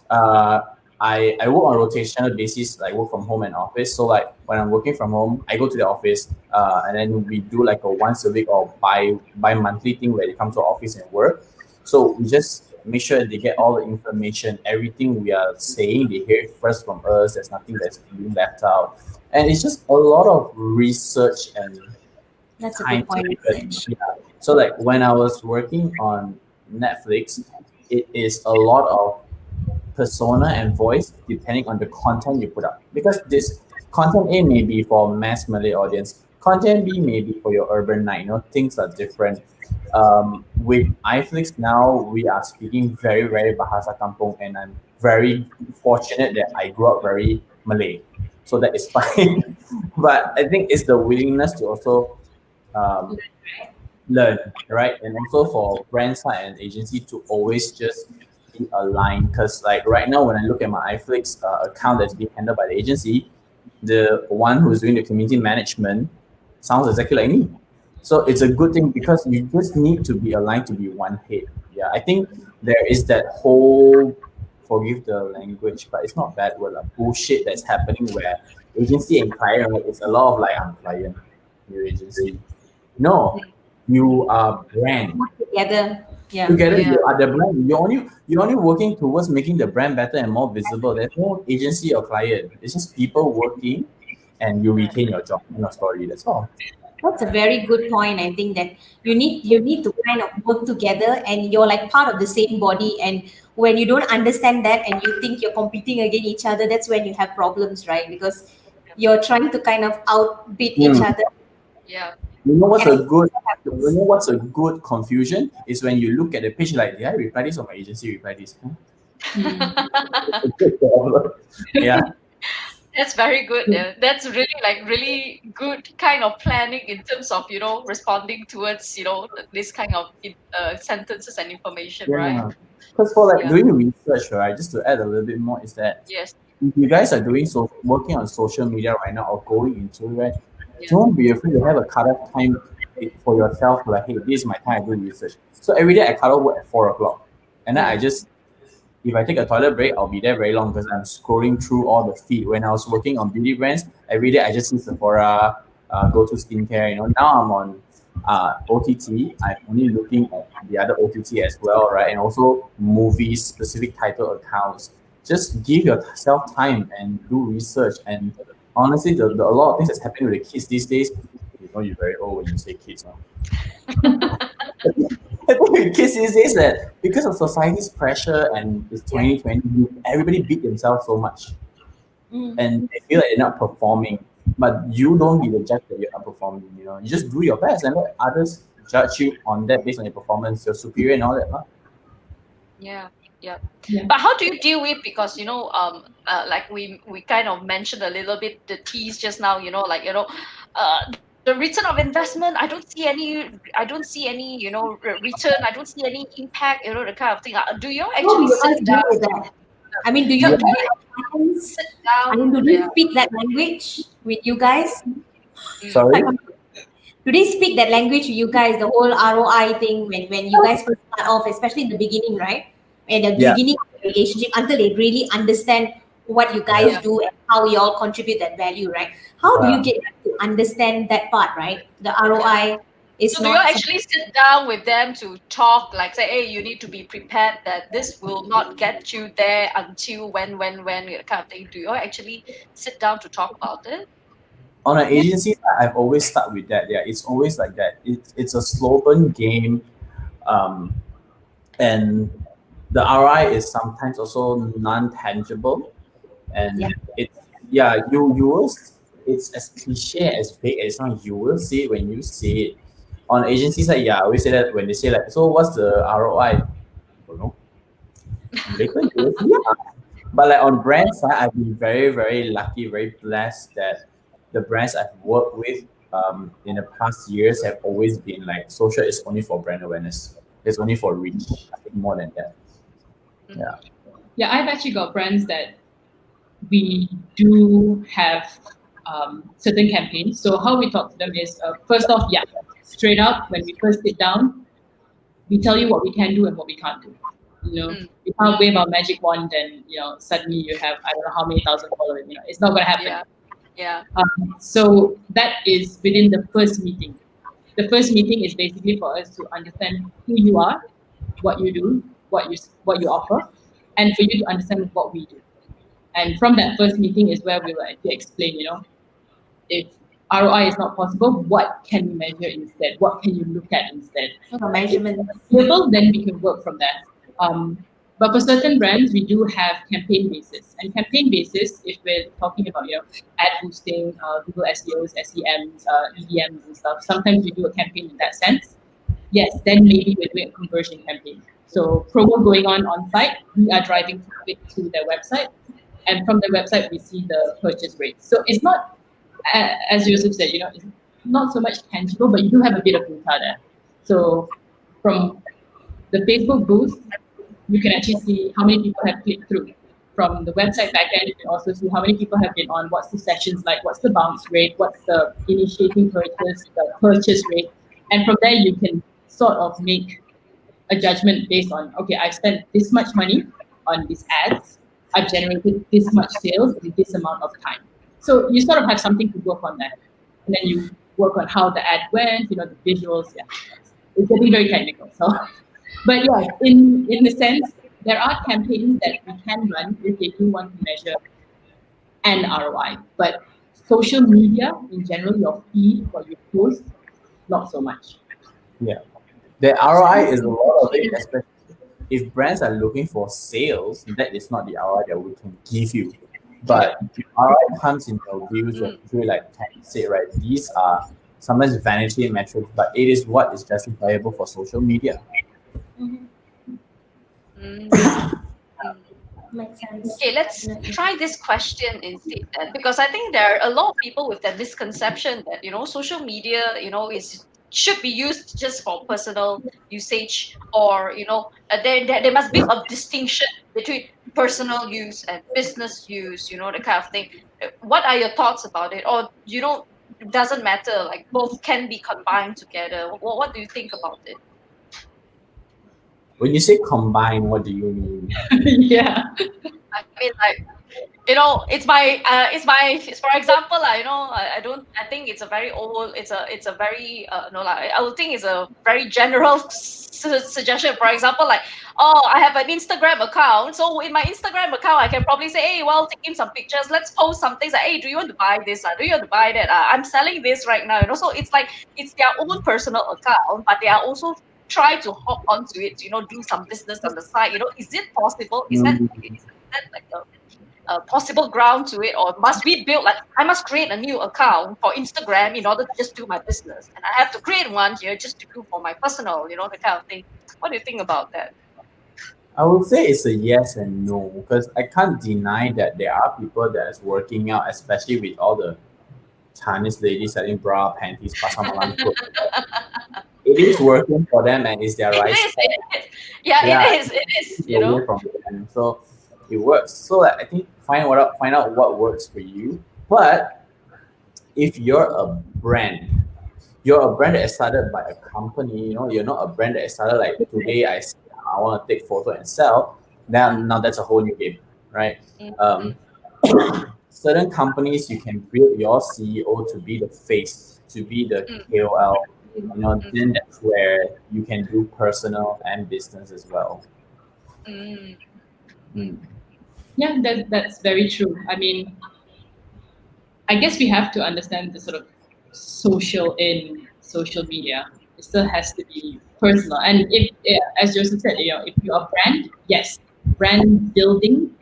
uh, I work on a rotational basis, like work from home and office. So like when I'm working from home, I go to the office, and then we do like a once a week or bi monthly thing where they come to office and work. So we just make sure they get all the information, everything we are saying, they hear it first from us. There's nothing that's being left out, and it's just a lot of research and That's a time good point. taken. Yeah. So like when I was working on Netflix, it is a lot of persona and voice depending on the content you put up. Because this content A may be for mass Malay audience, content B may be for your urban night. Things are different. With iFlix now, we are speaking very, very Bahasa Kampung, and I'm very fortunate that I grew up very Malay. So that is fine. But I think it's the willingness to also um, learn, right? And also for brand side and agency to always just be aligned. Because like right now, when I look at my iFlix account that's being handled by the agency, the one who's doing the community management sounds exactly like me. So it's a good thing because you just need to be aligned to be one head. Yeah, I think there is that whole, forgive the language, but it's not bad word, like bullshit that's happening where agency and client, right? It's a lot of like, I'm client, your agency. No, you are brand. Together. Yeah. Together, Yeah. you are the brand. You're only working towards making the brand better and more visible. There's no agency or client. It's just people working, and you Right. retain your job. Your story. That's all. That's a very good point. I think that you need to kind of work together, and you're like part of the same body. And when you don't understand that, and you think you're competing against each other, that's when you have problems, right? Because you're trying to kind of outbid each Hmm. other, Yeah. You know what's and a it good you happens. know what's a good confusion is when you look at the page like, did I reply this or my agency reply this? Huh? Mm. It's a good problem. Yeah. That's very good. That's really like really good kind of planning in terms of responding towards this kind of sentences and information, right? Yeah. Because for like Yeah. doing research, right, just to add a little bit more, is that Yes. if you guys are doing so working on social media right now or going into it, right, Yeah. don't be afraid to have a cutoff time for yourself. Like, hey, this is my time to do research. So every day I cut off work at 4 o'clock, and then I Yeah. just if I take a toilet break, I'll be there very long because I'm scrolling through all the feed. When I was working on beauty brands, every day I just see Sephora, go to skincare. Now I'm on OTT. I'm only looking at the other OTT as well, right? And also movies, specific title accounts. Just give yourself time and do research. And honestly, a lot of things that's happening with the kids these days. You're very old when you say kids. Huh? I think with kids these days that because of society's pressure and it's Yeah. 2020, everybody beat themselves so much Mm. and they feel like they're not performing. But you don't be the judge that you're not performing. You just do your best and let others judge you on that based on your performance, your superior and all that. Huh? Yeah. Yeah. Yeah. But how do you deal with, because like we kind of mentioned a little bit the tease just now, like the return of investment. I don't see any return. I don't see any impact. The kind of thing. Do you How do actually you sit guys down? deal with that? I mean, do you Yeah. do you have clients? Sit I down. mean, do they Yeah. speak that language with you guys? Mm. Like, Sorry. do they speak that language with you guys? The whole ROI thing when you guys first start off, especially in the beginning, right? At the Yeah. beginning of the relationship, until they really understand what you Yeah. guys do and how you all contribute that value, right? How do you Yeah. get them to understand that part, right? The Yeah. ROI is So do you not actually sit down with them to talk, like say, hey, you need to be prepared that this will not get you there until when, kind of thing. Do you actually sit down to talk about it? On an agency, I've always start with that. Yeah, it's always like that. It's a slow burn game. Um, and the ROI is sometimes also non-tangible, yeah. and it's yeah you will it's as cliche as big as not you will see it when you see it on agency side. Yeah, I always say that when they say like, so what's the ROI? Don't know. Later you will see. Yeah. But like on brand side, I've been very very lucky, very blessed that the brands I've worked with in the past years have always been like social is only for brand awareness. It's only for reach. Nothing more than that. Yeah. Yeah, I've actually got brands that we do have certain campaigns. So how we talk to them is first off, yeah, straight up when we first sit down, we tell you what we can do and what we can't do. Mm. We can't wave our magic wand and suddenly you have I don't know how many thousand followers. It's not going to happen. Yeah. Yeah. So that is within the first meeting. The first meeting is basically for us to understand who you are, what you do, what you offer, and for you to understand what we do. And from that first meeting is where we will actually explain, if ROI is not possible, what can you measure instead? What can you look at instead? So And if measurement. it's doable, then we can work from there. But for certain brands, we do have campaign basis. And campaign basis, if we're talking about ad boosting, Google SEOs, SEMs, EDMs and stuff, sometimes we do a campaign in that sense. Yes, then maybe we're doing a conversion campaign. So promo going on site, we are driving traffic to their website, and from the website we see the purchase rate. So it's not, as Joseph said, it's not so much tangible, but you do have a bit of data there. So from the Facebook boost, you can actually see how many people have clicked through. From the website backend, you can also see how many people have been on, what's the sessions like, what's the bounce rate, what's the initiating purchase, the purchase rate. And from there, you can sort of make a judgment based on, okay, I've spent this much money on these ads, I've generated this much sales in this amount of time. So you sort of have something to work on there. And then you work on how the ad went, the visuals. Yeah, it's getting very technical. So But yeah, in a sense, there are campaigns that we can run if they do want to measure an ROI. But social media in general, your feed, what you post, not so much. Yeah. The ROI is a lot of it, especially if brands are looking for sales, that is not the ROI that we can give you. Yep. But the ROI comes in your views when Mm, you like Tandy said, right? These are sometimes vanity metrics, but it is what is justifiable for social media. mm, mm. Makes sense. Okay, let's Definitely. try this question instead then, because I think there are a lot of people with that misconception that social media is should be used just for personal usage, or there must be a distinction between personal use and business use, the kind of thing. What are your thoughts about it? Or it doesn't matter, like both can be combined together. What do you think about it? When you say combine, what do you mean? Yeah. I mean, like, it's for example, like, I don't I think it's a very old, it's a very no, like, I would think it's a very general suggestion. For example, like, oh, I have an Instagram account, so in my Instagram account I can probably say, hey, well, take in some pictures, let's post some things, like, hey, do you want to buy this, do you want to buy that, I'm selling this right now, so it's like it's their own personal account, but they are also try to hop onto it, do some business on the side. Is it possible, is that like a possible ground to it, or must we build, like, I must create a new account for Instagram in order to just do my business, and I have to create one here just to do for my personal, the kind of thing. What do you think about that? I would say it's a yes and no because I can't deny that there are people that is working out, especially with all the Chinese ladies selling bra, panties, pasar malam clothes. It is working for them and it's their It right is, spot. yeah, Yeah, it is, it's away from them. So it works. So like, I think find out what works for you. But if you're a brand that is started by a company, you're not a brand that is started like today I want to take photo and sell. Now that's a whole new game, right? Mm, Um, mm, certain companies you can build your CEO to be the face, to be the mm, KOL. mm, Then that's where you can do personal and business as well. mm, mm, Mm. Yeah, that's very true. I mean, I guess we have to understand the sort of social in social media. It still has to be personal. And if, yeah, as Joseph said, if you're a brand, yes, brand building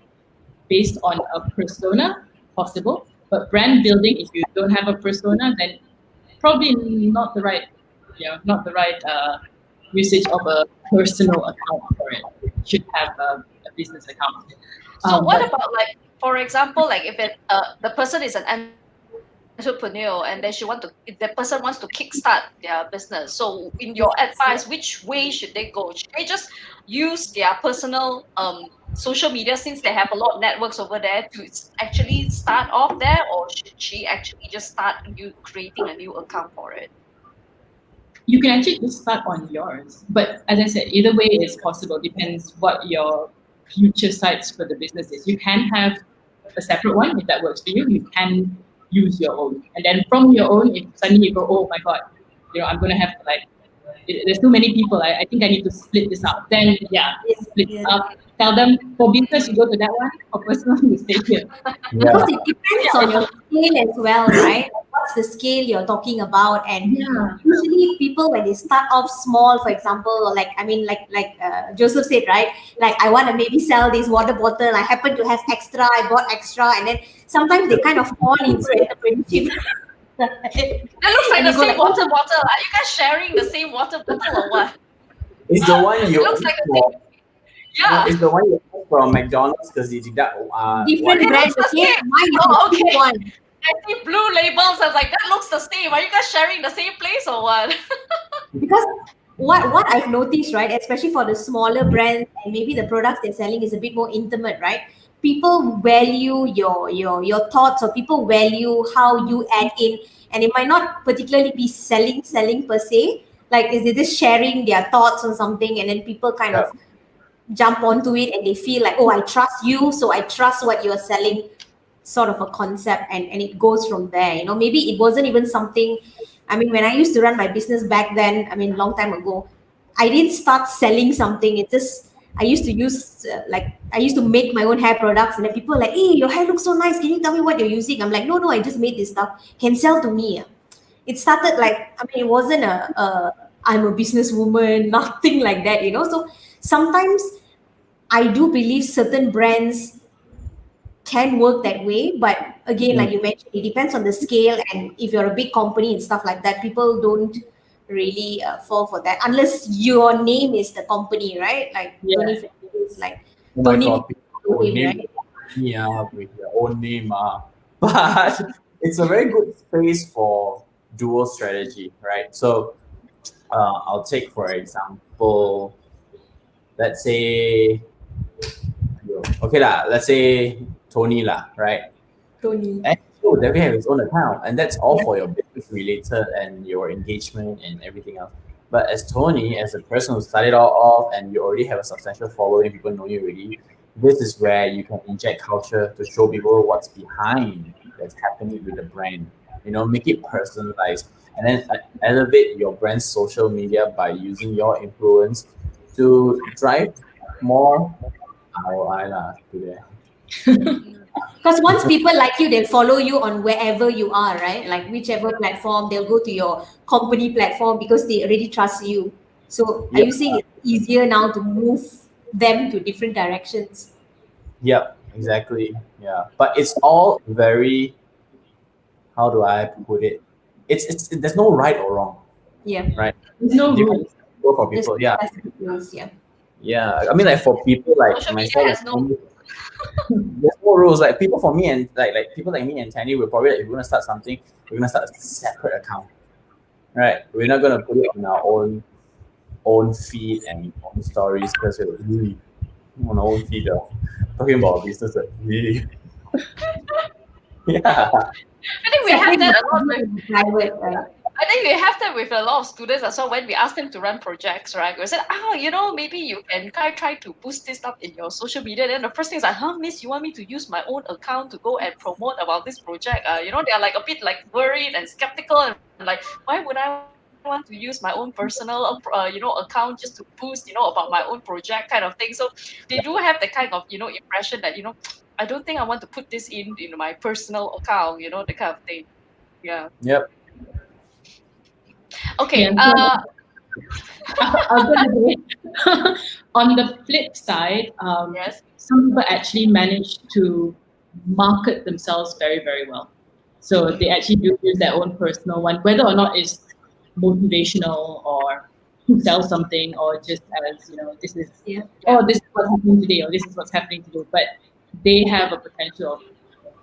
based on a persona possible. But brand building, if you don't have a persona, then probably not the right, not the right usage of a personal account for it. You should have a business account. So what But about, like, for example, like, if the person is an entrepreneur, and then if the person wants to kickstart their business. So in your advice, which way should they go? Should they just use their personal social media, since they have a lot of networks over there, to actually start off there, or should she actually just start creating a new account for it? you can actually just start on yours. But as I said, either way is possible. Depends what your future sites for the business is. You can have a separate one if that works for you. You can use your own, and then from your own, if suddenly you go, oh my god, I'm gonna have to like, there's too many people. I think I need to split this up. Then yeah, Yes, split it yes. up. Tell them for business you go to that one. For personal you stay here. Because Yeah. it depends on Yeah. your scale as well, right? What's the scale you're talking about? And Yeah. usually people when they start off small, for example, like I mean, like Joseph said, right? Like I want to maybe sell this water bottle. I happen to have extra. I bought extra, and then sometimes they kind of fall into entrepreneurship. That looks like And the you go same like, water bottle. Are you guys sharing the same water bottle, or what? It's the one It you looks ask like the for. same. Yeah, It's the one you ask from McDonald's because they deduct different one. it brands, looks the okay? same. Mine is the Oh, cheap okay. one. I see blue labels. I was like, that looks the same. Are you guys sharing the same place, or what? Because what I've noticed, right, especially for the smaller brands and maybe the products they're selling is a bit more intimate, right? People value your thoughts, or people value how you add in, and it might not particularly be selling per se. Like is they just sharing their thoughts on something, and then people kind Yeah. of jump onto it and they feel like, oh, I trust you, so I trust what you're selling, sort of a concept, and it goes from there. Maybe it wasn't even something. I mean, when I used to run my business back then, I mean long time ago, I didn't start selling something. It just I used to use I used to make my own hair products, and then people are like, "Hey, your hair looks so nice. Can you tell me what you're using?" I'm like, "No, no, I just made this stuff. Can sell to me." It started it wasn't a I'm a businesswoman, nothing like that, you know. So sometimes I do believe certain brands can work that way, but again, like Mm. you mentioned, it depends on the scale, and if you're a big company and stuff like that, people don't really fall for that unless your name is the company, right? Like Tony Yeah. Fernandez, like Oh my Tony God, people people know will him, name right? me with their own name. But it's a very good space for dual strategy, right? So I'll take, for example, let's say, okay, lah, let's say Tony, lah, right? Tony. And he will definitely have his own account, and that's all Yeah. for your business related and your engagement and everything else. But as Tony, as a person who started all off and you already have a substantial following, people know you already, this is where you can inject culture to show people what's behind that's happening with the brand. Make it personalized and then elevate your brand's social media by using your influence to drive more ROI lah, to there. Because once people like you, they'll follow you on wherever you are, right? Like whichever platform, they'll go to your company platform because they already trust you. So are Yep. you saying it's easier now to move them to different directions? Yep, exactly. Yeah, but it's all very. How do I put it? It's there's no right or wrong, Yeah. right? There's no Different rules. go for There's people. Yeah, fantastic rules, yeah. yeah. I mean, like for people like Social media myself has no. and Tanny, there's no rules. Like people for me and like people like me and Tanny, we're probably like, if we're gonna start something, we're gonna start a separate account, right? We're not gonna put it on our own feed and own stories because we're really on our own feed. Talking about business, like really, yeah. I think we have Separate that the a lot public with. and the private, right? I think we have that with a lot of students as well. When we ask them to run projects, right? We said, maybe you can try to boost this up in your social media. Then the first thing is like, miss, you want me to use my own account to go and promote about this project? They are like a bit like worried and skeptical and like, why would I want to use my own personal, account just to boost, about my own project kind of thing. So they do have the kind of, impression that, I don't think I want to put this in my personal account, the kind of thing. Yeah. Yep. Okay. Yeah. So I was going to say, on the flip side, Yes. some people actually manage to market themselves very, very well. So they actually do use their own personal one, whether or not it's motivational or to sell something or just as, this is, Yeah. oh, this is what's happening today or this is what's happening today. But they have a potential of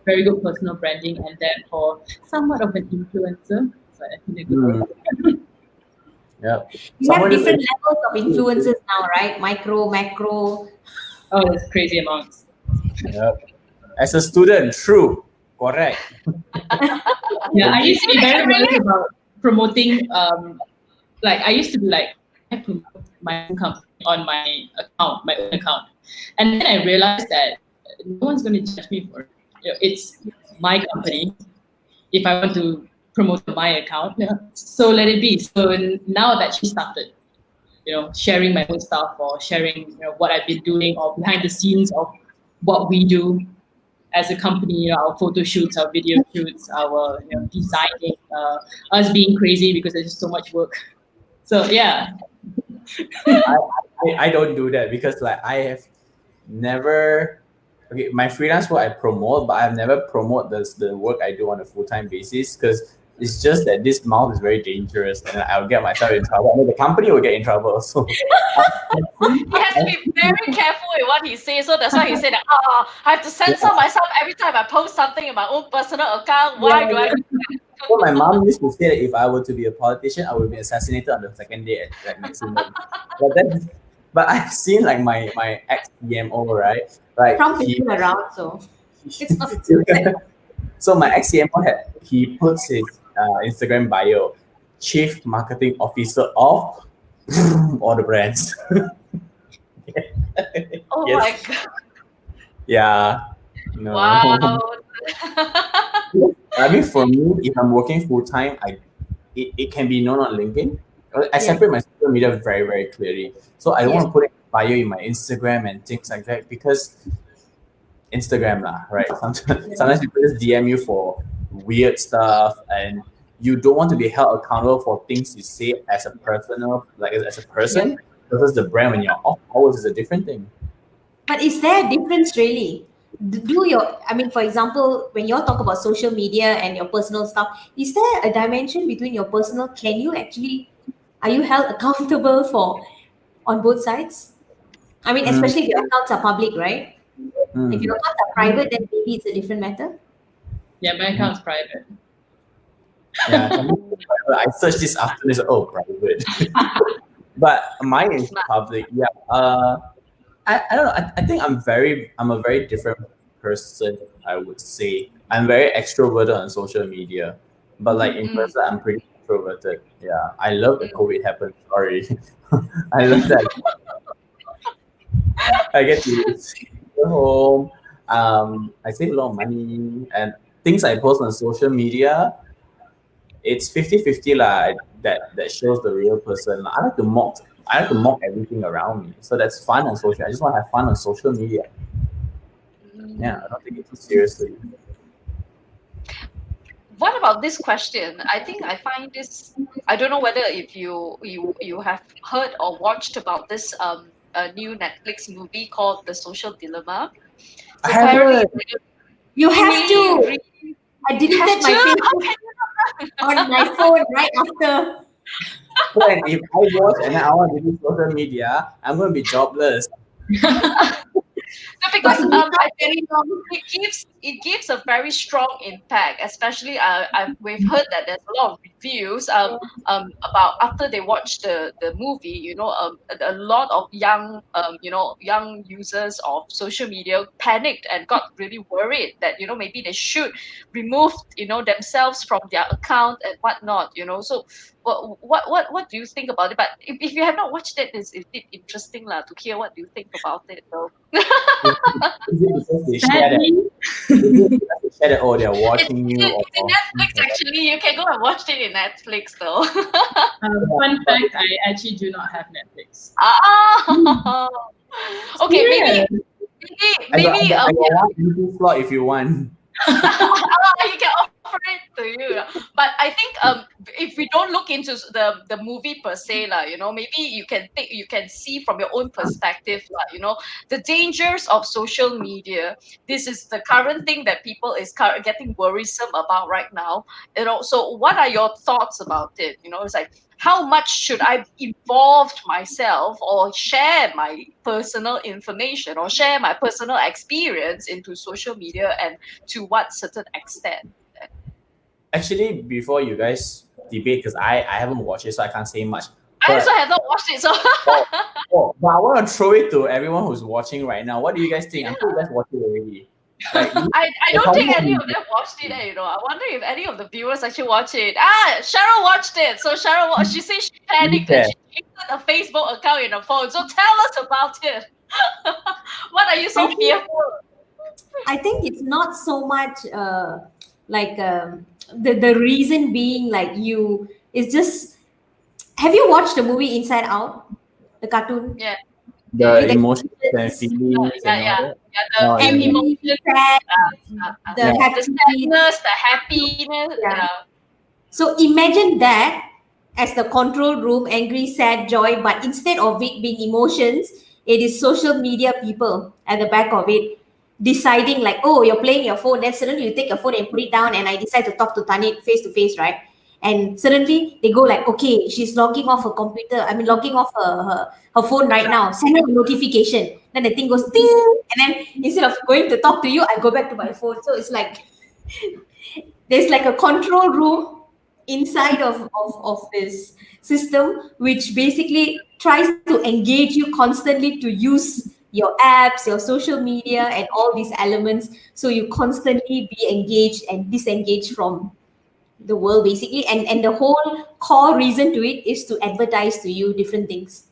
very good personal branding and therefore somewhat of an influencer. So in a good Mm, way. yep. You have Someone just different levels of influences now, right? Micro, macro. Oh, it's crazy amounts. yep. As a student, true, correct. Yeah, I used to be very Really? nervous about promoting. Like I used to be like, I promote my own company on my account, my own account, and then I realized that no one's going to judge me for it. It's my company. If I want to promote my account, yeah, so let it be. So now I've actually started, sharing my own stuff or sharing, what I've been doing or behind the scenes of what we do as a company, our photo shoots, our video shoots, our designing, us being crazy because there's just so much work. So yeah, I don't do that because like I have never okay my freelance work I promote, but I've never promote the work I do on a full time basis because it's just that this mouth is very dangerous and I'll get myself in trouble. I mean, the company will get in trouble. So He has to be very careful with what he says. So that's why he said, I have to censor myself every time I post something in my own personal account. Why do I? so my mom used to say that if I were to be a politician, I would be assassinated on the second day at like maximum. But I've seen like my ex CMO, right? Like Trump is he still around, so it's not too bad. so my ex CMO he puts his Instagram bio, Chief Marketing Officer of all the brands. Oh Yes. my God. Yeah. No. Wow. I mean, for me, if I'm working full time, it can be known on LinkedIn. I separate my social media very, very clearly. So I don't Yeah. want to put it bio in my Instagram and things like that because Instagram lah, right? Sometimes people just DM you for weird stuff, and you don't want to be held accountable for things you say as a personal, like as a Yeah. person, versus the brand when you're off hours is a different thing. But is there a difference really? I mean, for example, when you all talk about social media and your personal stuff, is there a dimension between your personal? Are you held accountable for on both sides? I mean, Mm, especially if your accounts are public, right? If mm, your accounts are private, then maybe it's a different matter. Yeah, my mm. account's private. Yeah, I searched this afternoon. So, oh, private. But mine is Smart. public. Yeah. I don't know. I think I'm a very different person. I would say I'm very extroverted on social media, but like in Mm, person, I'm pretty introverted. Yeah, I love that mm. COVID happened. Sorry, I love that I get to go home. I save a lot of money and things I post on social media. It's 50-50 lah. That shows the real person. I like to mock. I like to mock everything around me. So that's fun on social. I just want to have fun on social media. Yeah, I don't take it too seriously. What about this question? I think I find this. I don't know whether if you have heard or watched about this a new Netflix movie called The Social Dilemma. I So apparently, haven't. You have really, to. really I have deleted to. my How Facebook can on my phone right after. When if I watch and then I want to do social media, I'm going to be jobless. no, But because it is not I think very long. it gives a very strong impact, especially we've heard that there's a lot of reviews about after they watch the movie, a lot of young young users of social media panicked and got really worried that maybe they should remove themselves from their account and whatnot, so what do you think about it? But if you have not watched it, it's interesting lah to hear what do you think about it though. Is it because they share that? Sadly, Is it because they share that? Oh, they're It's, watching you, it's in or things Netflix like that? actually. You can go and watch it in Netflix though. fun fact, I actually do not have Netflix. Ah, okay, maybe, Serious? maybe, I got, I maybe. got, I got one empty slot if you want. You can offer it to you. But I think if we don't look into the movie per se lah, maybe you can see from your own perspective lah, the dangers of social media. This is the current thing that people is getting worrisome about right now. So what are your thoughts about it? It's like how much should I involve myself or share my personal information or share my personal experience into social media, and to what certain extent? Actually, before you guys debate, because I haven't watched it, so I can't say much. I also But have not watched it, so but I want to throw it to everyone who's watching right now. What do you guys think? I'm sure you guys watched it already. Like, I the don't think comment any of them watched it. I wonder if any of the viewers actually watch it. Cheryl watched it. So Cheryl watched. She said she panicked and yeah. she created a Facebook account in her phone. So tell us about it. What are you I so think, fearful? I think it's not so much like the reason being like you. It's just. Have you watched the movie Inside Out, the cartoon? Yeah, yeah, The With the emotions and characters, feelings yeah, and all yeah, that. yeah. No, The yeah, few yeah. angry, emotions, sad, the Yeah. the happy. sadness, the happiness. Yeah. Yeah. So imagine that as the control room, angry, sad, joy, but instead of it being emotions, it is social media people at the back of it deciding like, oh, you're playing your phone, then suddenly you take your phone and put it down, and I decide to talk to Tanit face to face, right? And suddenly they go like, okay, she's logging off her computer. I mean, logging off her phone right now. Send her a notification. Then the thing goes ding, and then instead of going to talk to you, I go back to my phone. So it's like there's like a control room inside of this system which basically tries to engage you constantly to use your apps, your social media, and all these elements, so you constantly be engaged and disengaged from the world basically, and the whole core reason to it is to advertise to you different things.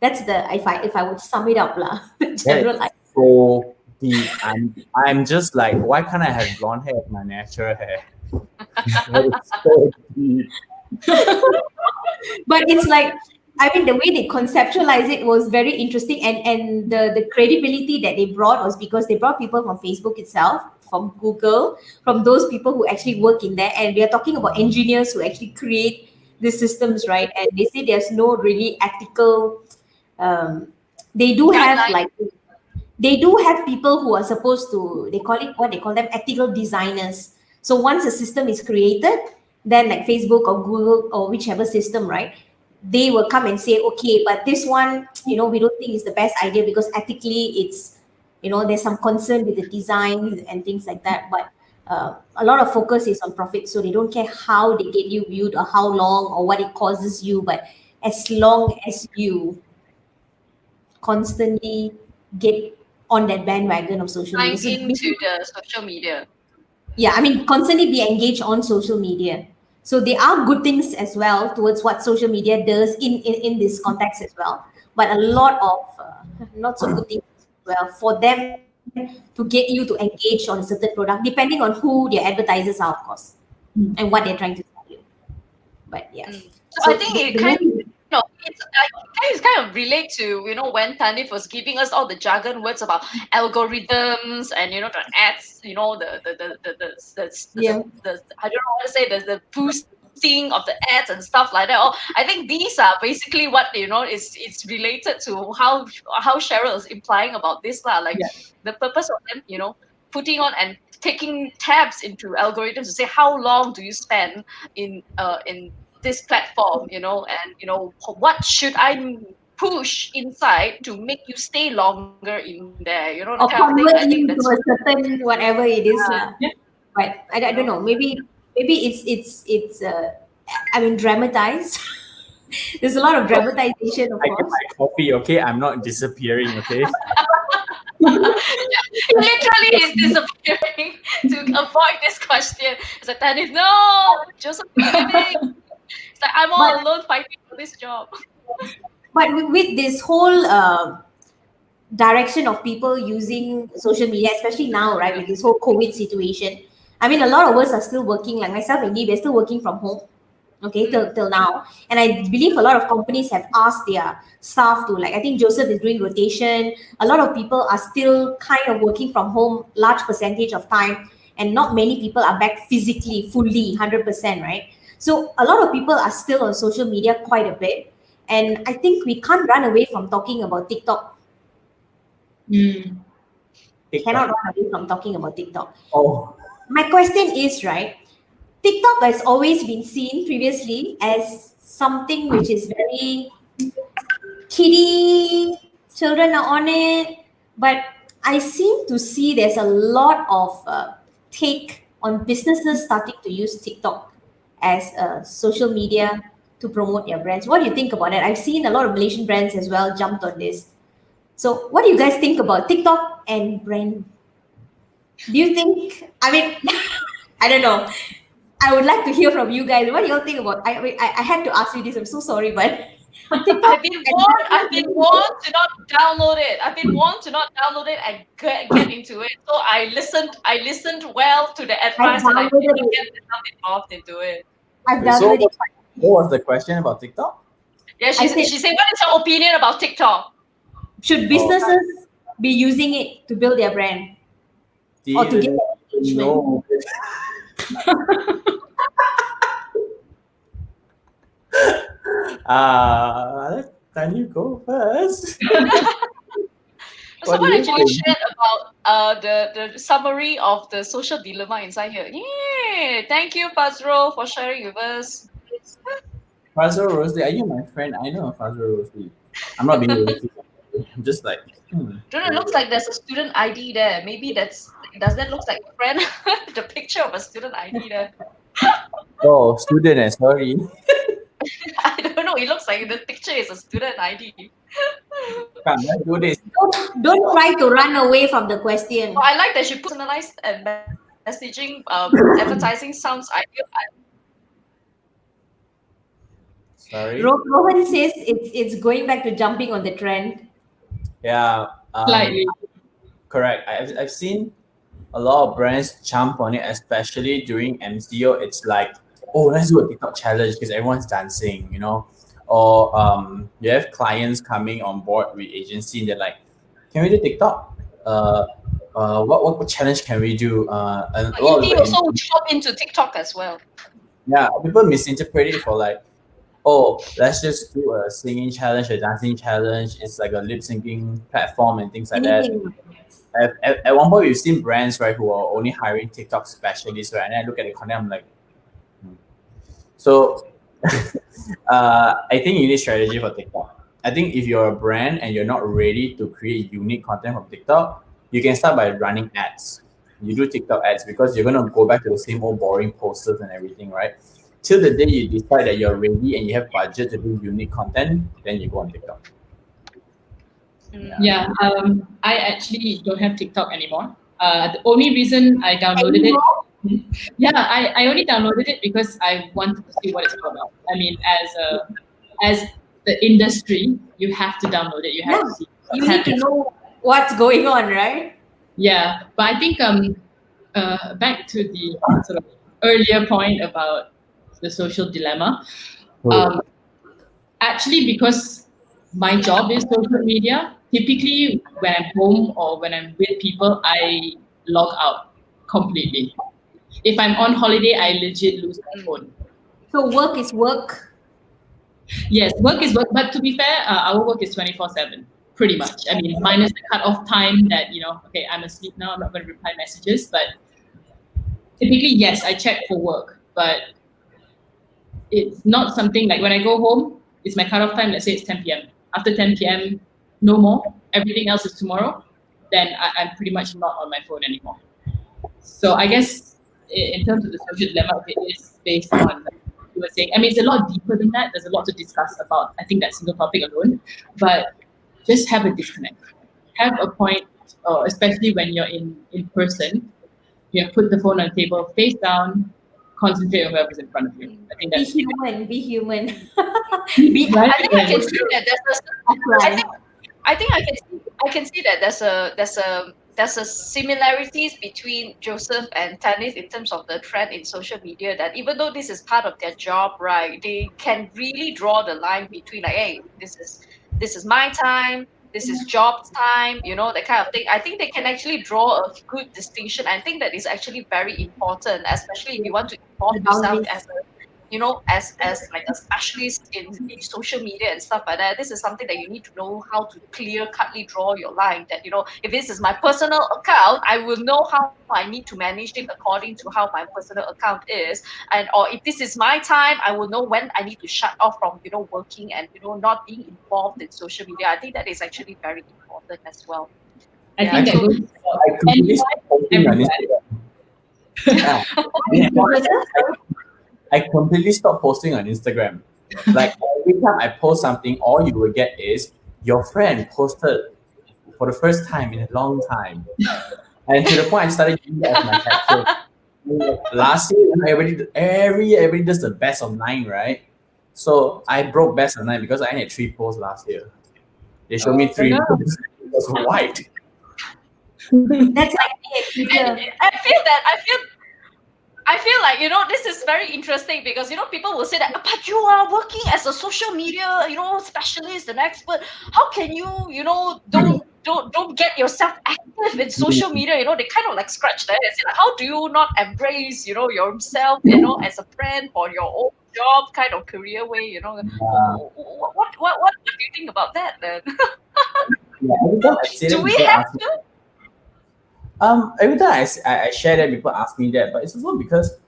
That's the if I would sum it up lah. The That general is so deep. I'm just like, why can't I have blonde hair as my natural hair? That is so deep. but but it's like, I mean, the way they conceptualized it was very interesting, and the credibility that they brought was because they brought people from Facebook itself, from Google, from those people who actually work in there, and we are talking about engineers who actually create these systems, right? And they say there's no really ethical. Um, they do have Guideline. like they do have people who are supposed to, they call it, what they call them, ethical designers. So once a system is created, then like Facebook or Google or whichever system, right, they will come and say, okay, but this one, we don't think is the best idea because ethically it's, there's some concern with the design and things like that. But a lot of focus is on profit, so they don't care how they get you viewed or how long or what it causes you, but as long as you constantly get on that bandwagon of social media. Sign So into the social media. yeah, I mean, constantly be engaged on social media. So there are good things as well towards what social media does in this context as well, but a lot of not so good things as well for them to get you to engage on a certain product, depending on who their advertisers are, of course, and what they're trying to sell you. But yeah, So so I think it the kind main of it's kind of relate to when Tanif was giving us all the jargon words about algorithms and the ads, yeah. the I don't know what to say, the boosting of the ads and stuff like that. Oh, I think these are basically what it's related to how Cheryl is implying about this lah. Like Yeah. the purpose of them, putting on and taking tabs into algorithms to say how long do you spend in this platform, and what should I push inside to make you stay longer in there, that kind of Or thing. I think convert that's you to a certain whatever it is lah. Yeah. But I you don't know know. Maybe it's I mean, dramatized. There's a lot of dramatization, of I get course. my coffee, okay? I'm not disappearing, okay? literally is disappearing to avoid this question. It's like Tanis, no, Joseph is leaving. It's like I'm But all alone fighting for this job. with this whole direction of people using social media, especially now, right, with this whole COVID situation. I mean, a lot of us are still working, like myself and Lee, we're still working from home, okay, till now. And I believe a lot of companies have asked their staff to, like, I think Joseph is doing rotation. A lot of people are still kind of working from home, large percentage of time, and not many people are back physically, fully, 100%, right? So a lot of people are still on social media quite a bit. And I think we can't run away from talking about TikTok. Mm. Cannot TikTok. run away from talking about TikTok. Oh, My question is, right, TikTok has always been seen previously as something which is very kiddie, children are on it, but I seem to see there's a lot of take on businesses starting to use TikTok as a social media to promote their brands. What do you think about that? I've seen a lot of Malaysian brands as well jumped on this. So what do you guys think about TikTok and brand? Do you think, I mean, I don't know. I would like to hear from you guys. What do you all think about? I had to ask you this. I'm so sorry, but TikTok. I've been warned to not download it. I've been warned to not download it and get into it. So I listened well to the I've advice and I downloaded didn't get it. myself involved into it. I've wait, so downloaded it. what was the question about TikTok? Yeah, I she said, said, what is your opinion about TikTok? should Oh, businesses be using it to build their brand or to get didn't engagement? know. Can you go first? What do Someone you actually think? shared about the summary of the social dilemma inside here. Yeah, thank you, Fazro, for sharing with us. Fazro Rosely, are you my friend? I know Fazro Rosely. I'm not being racist. I'm just like, Don't know, it looks like there's a student ID there. Maybe does that look like a friend? The picture of a student ID there. oh, student, sorry. I don't know. It looks like the picture is a student ID. Come, let's do this. Don't try to run away from the question. Oh, I like that she put personalized and messaging advertising sounds ideal. Sorry. Rohan says it's going back to jumping on the trend. Yeah, Slightly. correct. I've seen a lot of brands jump on it, especially during MCO. It's like, oh, let's do a TikTok challenge because everyone's dancing, or you have clients coming on board with agency and they're like, can we do TikTok? What challenge can we do? And a lot of Indie people also hop into TikTok as well. yeah, people misinterpret it for like, oh, let's just do a singing challenge, a dancing challenge. It's like a lip syncing platform and things like that. Anything. At one point, we've seen brands right who are only hiring TikTok specialists, right? And then I look at the content, I'm like, hmm. So I think you need strategy for TikTok. I think if you're a brand and you're not ready to create unique content from TikTok, you can start by running ads. You do TikTok ads because you're gonna go back to the same old boring posters and everything, right? Till the day you decide that you're ready and you have budget to do unique content, then you go on TikTok. Yeah, I actually don't have TikTok anymore. The only reason I downloaded it, yeah, I only downloaded it because I wanted to see what it's all about. I mean, as the industry, you have to download it. You have to see. You need to know what's going on, right? Yeah, but I think back to the sort of earlier point about the social dilemma. Um, Actually, because my job is social media, typically when I'm home or when I'm with people, I log out completely. If I'm on holiday, I legit lose my phone. So work is work. Yes, work is work, but to be fair, our work is 24/7, pretty much. I mean, minus the cut-off time that, okay, I'm asleep now, I'm not going to reply messages, but typically, yes, I check for work, but it's not something like when I go home, it's my cut-off time, let's say it's 10 p.m. After 10 p.m., no more, everything else is tomorrow, then I'm pretty much not on my phone anymore. So I guess in terms of the social dilemma, it is based on, like you were saying, I mean, it's a lot deeper than that. There's a lot to discuss about, I think, that single topic alone, but just have a disconnect. Have a point, especially when you're in person, put the phone on the table, face down, concentrate on whoever's in front of you. I think Be that's human. Be human. right. I think I can see that I can see that there's a similarities between Joseph and Tanis in terms of the trend in social media, that even though this is part of their job, right, they can really draw the line between like, hey, this is my time, this is job time, that kind of thing. I think they can actually draw a good distinction. I think that is actually very important, especially if you want to involve yourself Boundaries. as as like a specialist in social media and stuff like that. This is something that you need to know how to clear cutly draw your line, that if this is my personal account, I will know how I need to manage it according to how my personal account is. And or if this is my time, I will know when I need to shut off from working and not being involved in social media. I think that is actually very important as well. I think that so goes I completely stopped posting on Instagram. Yeah. I completely stopped posting on Instagram. Like every time I post something, all you will get is your friend posted for the first time in a long time. And to the point I started using that as my caption. Last year, every year everybody does the best of 9, right? So I broke best of 9 because I had 3 posts last year. They showed me 3 no. posts. It was white. That's like me at Twitter. And I feel like this is very interesting because people will say that, but you are working as a social media specialist and expert. How can you don't get yourself active in social media? They kind of like scratch their heads. Like, how do you not embrace yourself as a brand for your own job kind of career way? What do you think about that then? Yeah, every time I say that, Do we people have ask me, to? every time I share that, people ask me that, but it's also because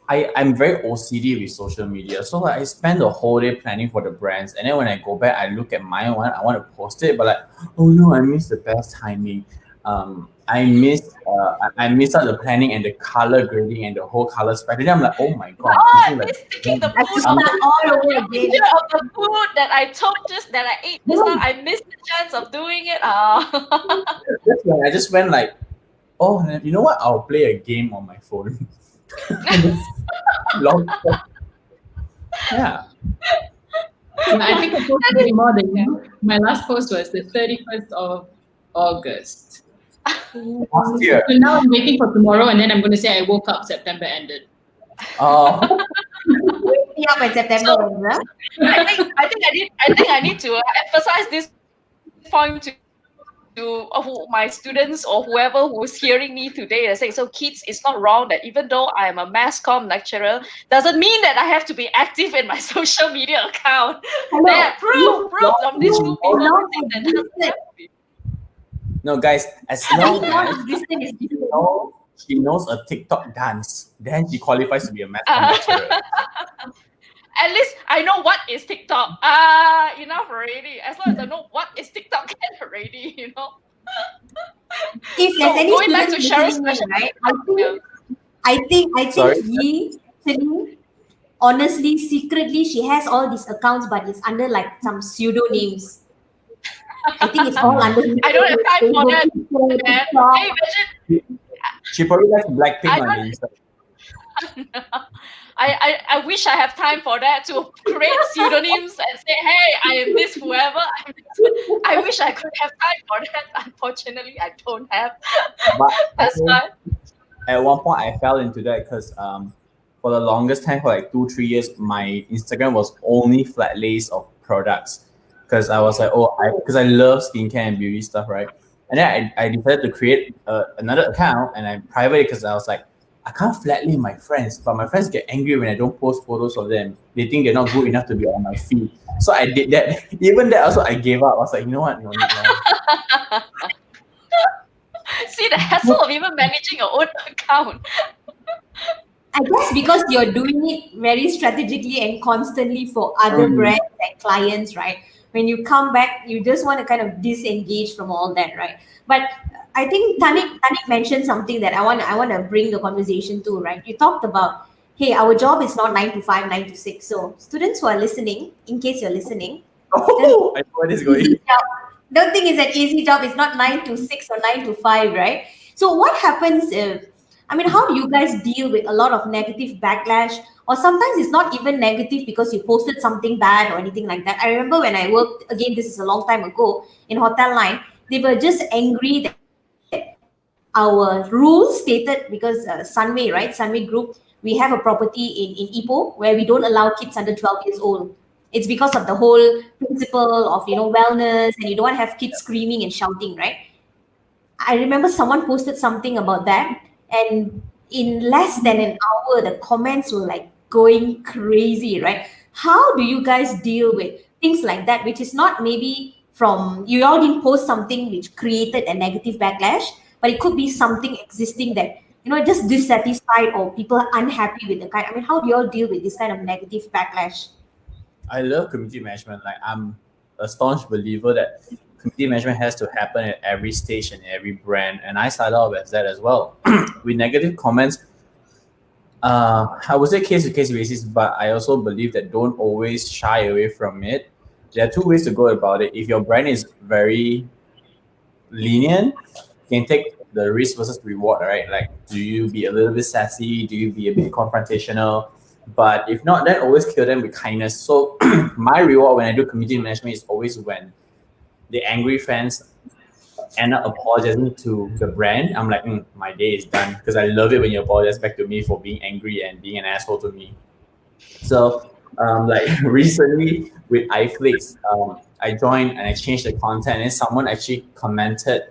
I'm very OCD with social media. So like I spend the whole day planning for the brands, and then when I go back, I look at my one, I want to post it, but like, oh no, I missed the best timing. I missed out the planning and the color grading and the whole color spectrum. Then I'm like, oh my god, I I'm miss taking the I food just of start all over again. picture of the food that I ate just now. I missed the chance of doing it. that's when I just went like, oh, you know what? I'll play a game on my phone. Long- yeah. I think I posted way more than you. My last post was the 31st of August. Last year. So now I'm waiting for tomorrow, and then I'm going to say I woke up, September ended. Oh. me up in September. So Huh? I need to emphasize this point to my students or whoever who's hearing me today. I say, so kids, it's not wrong that even though I am a mass comm lecturer, doesn't mean that I have to be active in my social media account. There, Hello. proof from these two people who think that doesn't have to be. No, guys, as Being long as non-existent is she different. knows, she knows a TikTok dance, then she qualifies to be a math Uh, lecturer. At least I know what is TikTok. Enough already. As long as I know what is TikTok already. If there's So any going back students to Cheryl's listening in, question, right? yeah. I think Sorry? he actually, honestly, secretly, she has all these accounts, but it's under like some pseudonames. I think it's all under Mm. I don't have time for Facebook, that, Twitter, man. TikTok. Can you imagine? She probably likes Blackpink I on the don't. Insta. I wish I have time for that to create pseudonyms and say, hey, I am this whoever. I'm this. I wish I could have time for that. Unfortunately, I don't have. But I That's think why. at one point I fell into that because for the longest time, for like 2 3 years, my Instagram was only flat lays of products because I was like, oh, because I love skincare and beauty stuff, right? And then I decided to create another account and I private it because I was like, I can't flat lay my friends, but my friends get angry when I don't post photos of them. They think they're not good enough to be on my feed. So I did that. Even that also I gave up. I was like, you know what? No need now. See the hassle of even managing your own account. I guess because you're doing it very strategically and constantly for other Mm. brands and clients, right? When you come back, you just want to kind of disengage from all that, right? But I think Tanik mentioned something that I want to bring the conversation to, right? You talked about, hey, our job is not 9 to 5, 9 to 6. So students who are listening, in case you're listening, don't Oh, I know where this is going. easy job. Don't think it's an easy job. It's not 9 to 6 or 9 to 5, right? So what happens if, I mean, how do you guys deal with a lot of negative backlash? Or sometimes it's not even negative because you posted something bad or anything like that. I remember when I worked, again, this is a long time ago, in Hotel Line, they were just angry that our rules stated, because Sunway, right? Sunway Group, we have a property in Ipoh where we don't allow kids under 12 years old. It's because of the whole principle of, wellness, and you don't want to have kids screaming and shouting, right? I remember someone posted something about that, and in less than an hour, the comments were like going crazy, right? How do you guys deal with things like that, which is not maybe from you all didn't post something which created a negative backlash, but it could be something existing that just dissatisfied or people are unhappy with the kind. I mean, how do you all deal with this kind of negative backlash? I love community management. Like I'm a staunch believer that community management has to happen at every stage and every brand. And I started off as that as well. With negative comments, I would say case to case basis, but I also believe that don't always shy away from it. There are two ways to go about it. If your brand is very lenient, you can take the risk versus reward, right? Like, do you be a little bit sassy? Do you be a bit confrontational? But if not, then always kill them with kindness. So my reward when I do community management is always when the angry fans end up apologizing to the brand. I'm like, my day is done because I love it when you apologize back to me for being angry and being an asshole to me. So, like recently with iFlix, I joined and I changed the content, and someone actually commented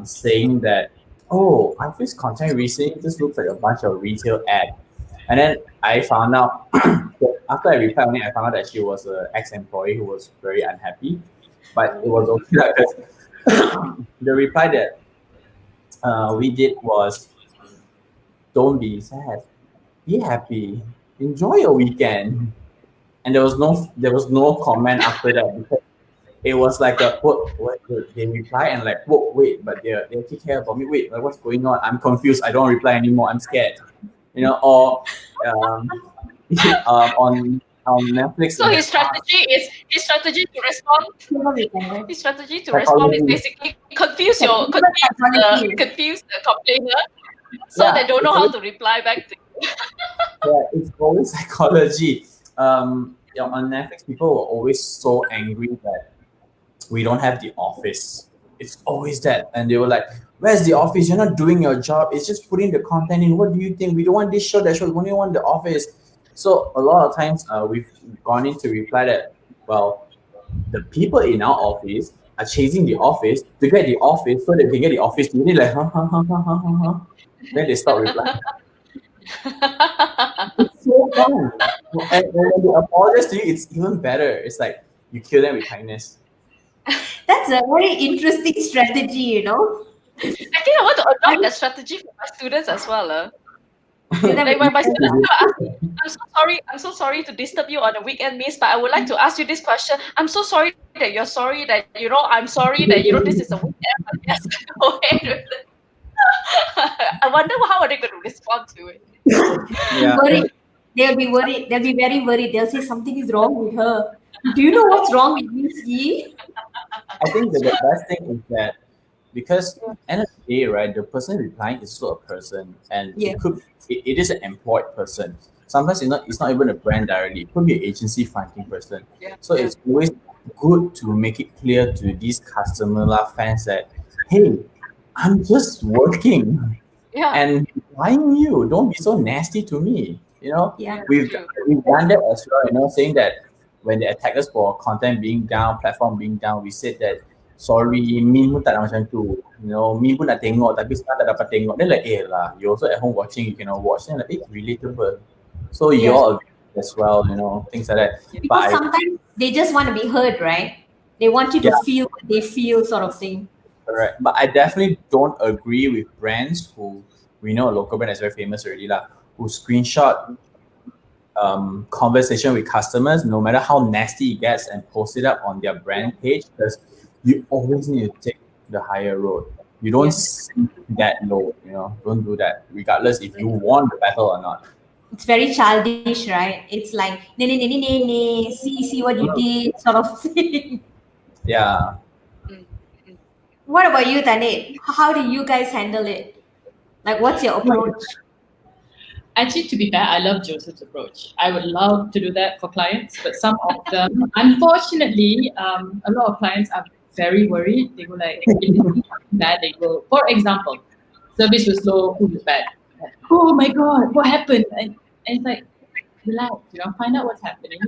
saying that, "Oh, iFlix content recently just looks like a bunch of retail ad." And then I found out after I replied on it, I found out that she was an ex-employee who was very unhappy. But it was okay because the reply that we did was, "Don't be sad, be happy, enjoy your weekend." And there was no comment after that because it was like a what they reply and like whoa wait, but they actually care about me. Wait, like what's going on? I'm confused. I don't reply anymore. I'm scared. Or um, on Netflix So in the past, his strategy to respond. Over weekend, right? His strategy to respond is psychology. basically confuse your September psychology. confuse the complainer, so Yeah, they don't know it's how always, to reply back to you. yeah, it's always psychology. On Netflix, people were always so angry that we don't have the office. It's always that. And they were like, "Where's the office? You're not doing your job. It's just putting the content in. What do you think? We don't want this show, that show. We only want the office." So a lot of times we've gone in to reply that, well, the people in our office are chasing the office to get the office so they can get the office to be like, huh, huh, huh, huh, huh, huh, huh. Then they stop replying. It's so fun. And when they apologize to you, it's even better. It's like you kill them with kindness. That's a very interesting strategy, you know. I think I want to I adopt mean, that strategy for my students as well. that Like would be my fun. students will ask me, I'm so sorry to disturb you on a weekend, miss, but I would like to ask you this question. I'm so sorry that you're sorry that, I'm sorry that, this is a weekend, but yes, go ahead with it. I wonder how are they going to respond to it. Yeah, Worried. They'll be worried. They'll be very worried. They'll say something is wrong with her. Do you know what's wrong with Miss Yi? I think that the best thing is that because end of the day, right, the person replying is also a person, and Yeah. it is an employed person. Sometimes it's not even a brand directly. It could be an agency fronting person. Yeah, So yeah, it's always good to make it clear to these customer lah fans that, hey, I'm just working yeah. and replying you. Don't be so nasty to me. Yeah. We've True. we've done that as well. Saying that when they attack us for content being down, platform being down, we said that sorry, Min pun tak nak macam tu. Min pun nak tengok tapi sekarang tak dapat tengok. Then like, lah, you also at home watching, you cannot watch. Then like, relatable. So you Yes. all as well, things like that. But Because sometimes they just want to be heard, right? They want you to Yeah. feel what they feel, sort of thing. Correct. But I definitely don't agree with brands who we know a local brand that's very famous already lah, who screenshot conversation with customers, no matter how nasty it gets, and post it up on their brand page because you always need to take the higher road. You don't sink that low, Don't do that, regardless if you won the battle or not. It's very childish, right? It's like, nee, nee, nee, nee, nee, nee, see what you did, sort of thing. Yeah. Mm, mm. What about you, Tanit? How do you guys handle it? Like, what's your approach? Actually, to be fair, I love Joseph's approach. I would love to do that for clients, but some of them, unfortunately, a lot of clients are very worried. They go like, if they see something bad, they go, for example, service was slow, food was bad. Oh my God, what happened? And it's like, relax, find out what's happening.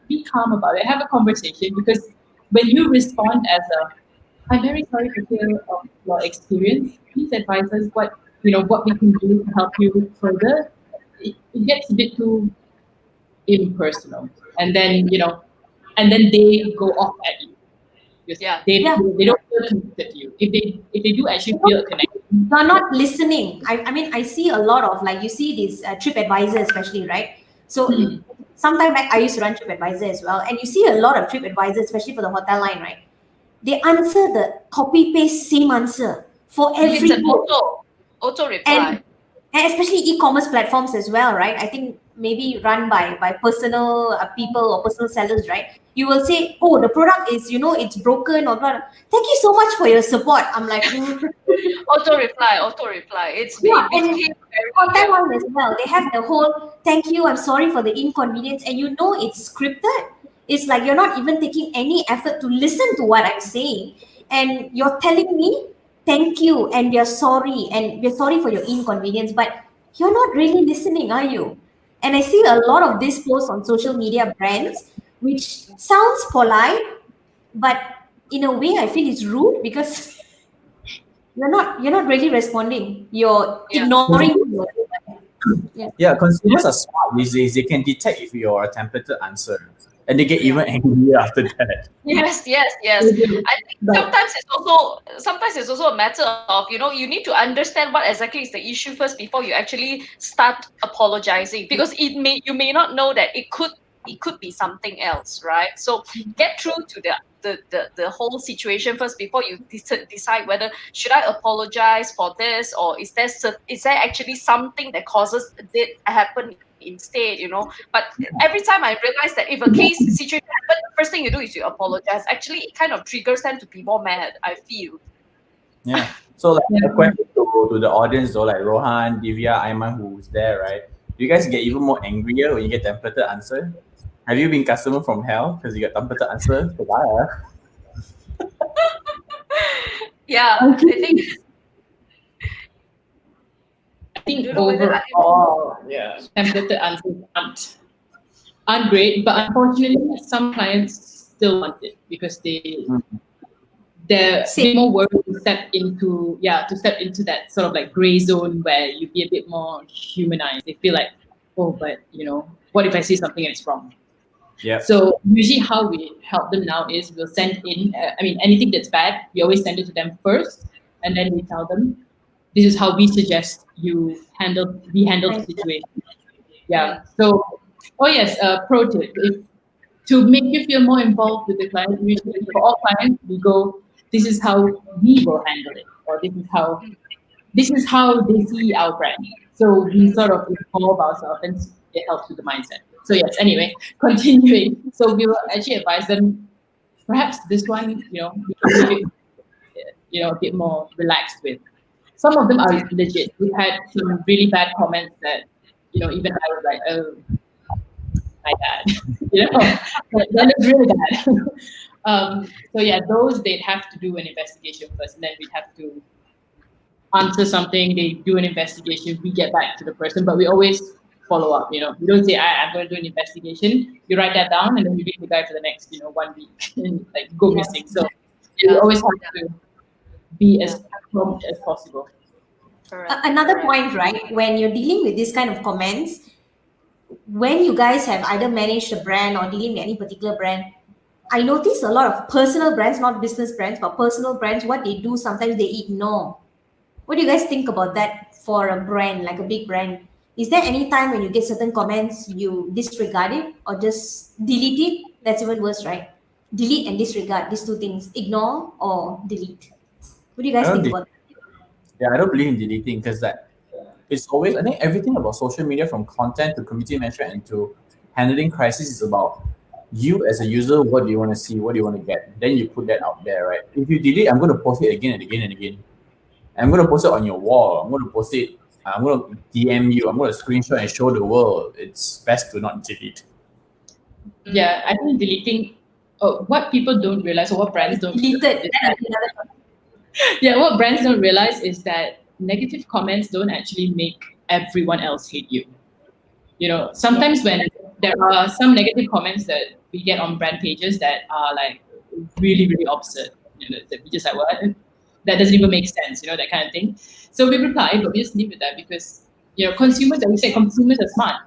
Be calm about it. Have a conversation because when you respond as I'm very sorry to hear of your experience. Please advise us what we can do to help you further. It gets a bit too impersonal, and then they go off at you. Because Yeah. they Yeah. they don't feel connected to you. If they do actually feel connected, You're not listening. I mean, I see a lot of, like, you see these TripAdvisor especially, right? So sometime back I used to run TripAdvisor as well, and you see a lot of TripAdvisor, especially for the hotel line, right? They answer the copy paste same answer for It's every an auto reply. and especially e-commerce platforms as well, right? I think maybe run by personal people or personal sellers, right? You will say, oh, the product is, it's broken or not. Thank you so much for your support. I'm like, Auto reply. yeah, It and became very, hotel yeah. one as well. They have the whole thank you, I'm sorry for the inconvenience, and it's scripted. It's like you're not even taking any effort to listen to what I'm saying, and you're telling me thank you and you're sorry for your inconvenience, but you're not really listening, are you? And I see a lot of these posts on social media brands, which sounds polite, but in a way I feel it's rude because you're not really responding. You're Yeah. ignoring. Yeah. Yeah, consumers are smart these days. They can detect if you're a templated answer, and they get Yeah. even angrier after that. Yes, yes, yes. I think sometimes it's also a matter of, you need to understand what exactly is the issue first before you actually start apologizing, because you may not know that it could be something else, right? So get through to the whole situation first before you decide whether should I apologize for this, or is there actually something that causes it happen instead. But every time I realize that if a case situation happens, the first thing you do is you apologize. Actually, it kind of triggers them to be more mad, I feel. Yeah. So like a question to the audience though, like Rohan, Divya, Aiman, who's there, right? Do you guys get even more angrier when you get templated answer? Have you been customer from hell because you got templated answer? Because I have. Yeah, I think I think don't know whether overall, templated answers aren't aren't great, but unfortunately, some clients still want it because they're a bit more worried to step into that sort of like gray zone where you be a bit more humanized. They feel like, oh, but what if I say something and it's wrong? Yep. So usually how we help them now is we'll send in, anything that's bad, we always send it to them first, and then we tell them, this is how we suggest we handle the situation. Yeah. So, oh yes, pro tip. If to make you feel more involved with the client, usually for all clients, we go, this is how we will handle it, or this is how they see our brand. So we sort of involve ourselves and it helps with the mindset. So yes, anyway, continuing. So we will actually advise them, perhaps this one, we can make it, a bit more relaxed with. Some of them are legit. We've had some really bad comments that, even I was like, oh, my bad. That is really bad. So yeah, those they'd have to do an investigation first, and then we'd have to answer something. They do an investigation. We get back to the person, but we always follow up. We don't say I'm going to do an investigation. You write that down, and then you leave the guy for the next 1 week and like go missing. So you always have to be as prompt as possible. Another point, right? When you're dealing with this kind of comments, when you guys have either managed a brand or dealing with any particular brand, I notice a lot of personal brands, not business brands, but personal brands, what they do, sometimes they ignore. What do you guys think about that for a brand, like a big brand? Is there any time when you get certain comments, you disregard it or just delete it? That's even worse, right? Delete and disregard, these two things. Ignore or delete. What do you guys think about that? Yeah, I don't believe in deleting because it's always, I think everything about social media, from content to community management and to handling crisis, is about you as a user. What do you want to see? What do you want to get? Then you put that out there, right? If you delete, I'm going to post it again and again and again. I'm going to post it on your wall. I'm going to post it. I'm going to DM you. I'm going to screenshot and show the world. It's best to not delete. Yeah, I think deleting. What people don't realize, or what brands don't Deleted. yeah, what brands don't realize is that negative comments don't actually make everyone else hate you. Sometimes when there are some negative comments that we get on brand pages that are like really, really absurd, that we just like, what? That doesn't even make sense, that kind of thing. So we reply, but we just leave it there because, consumers are smart.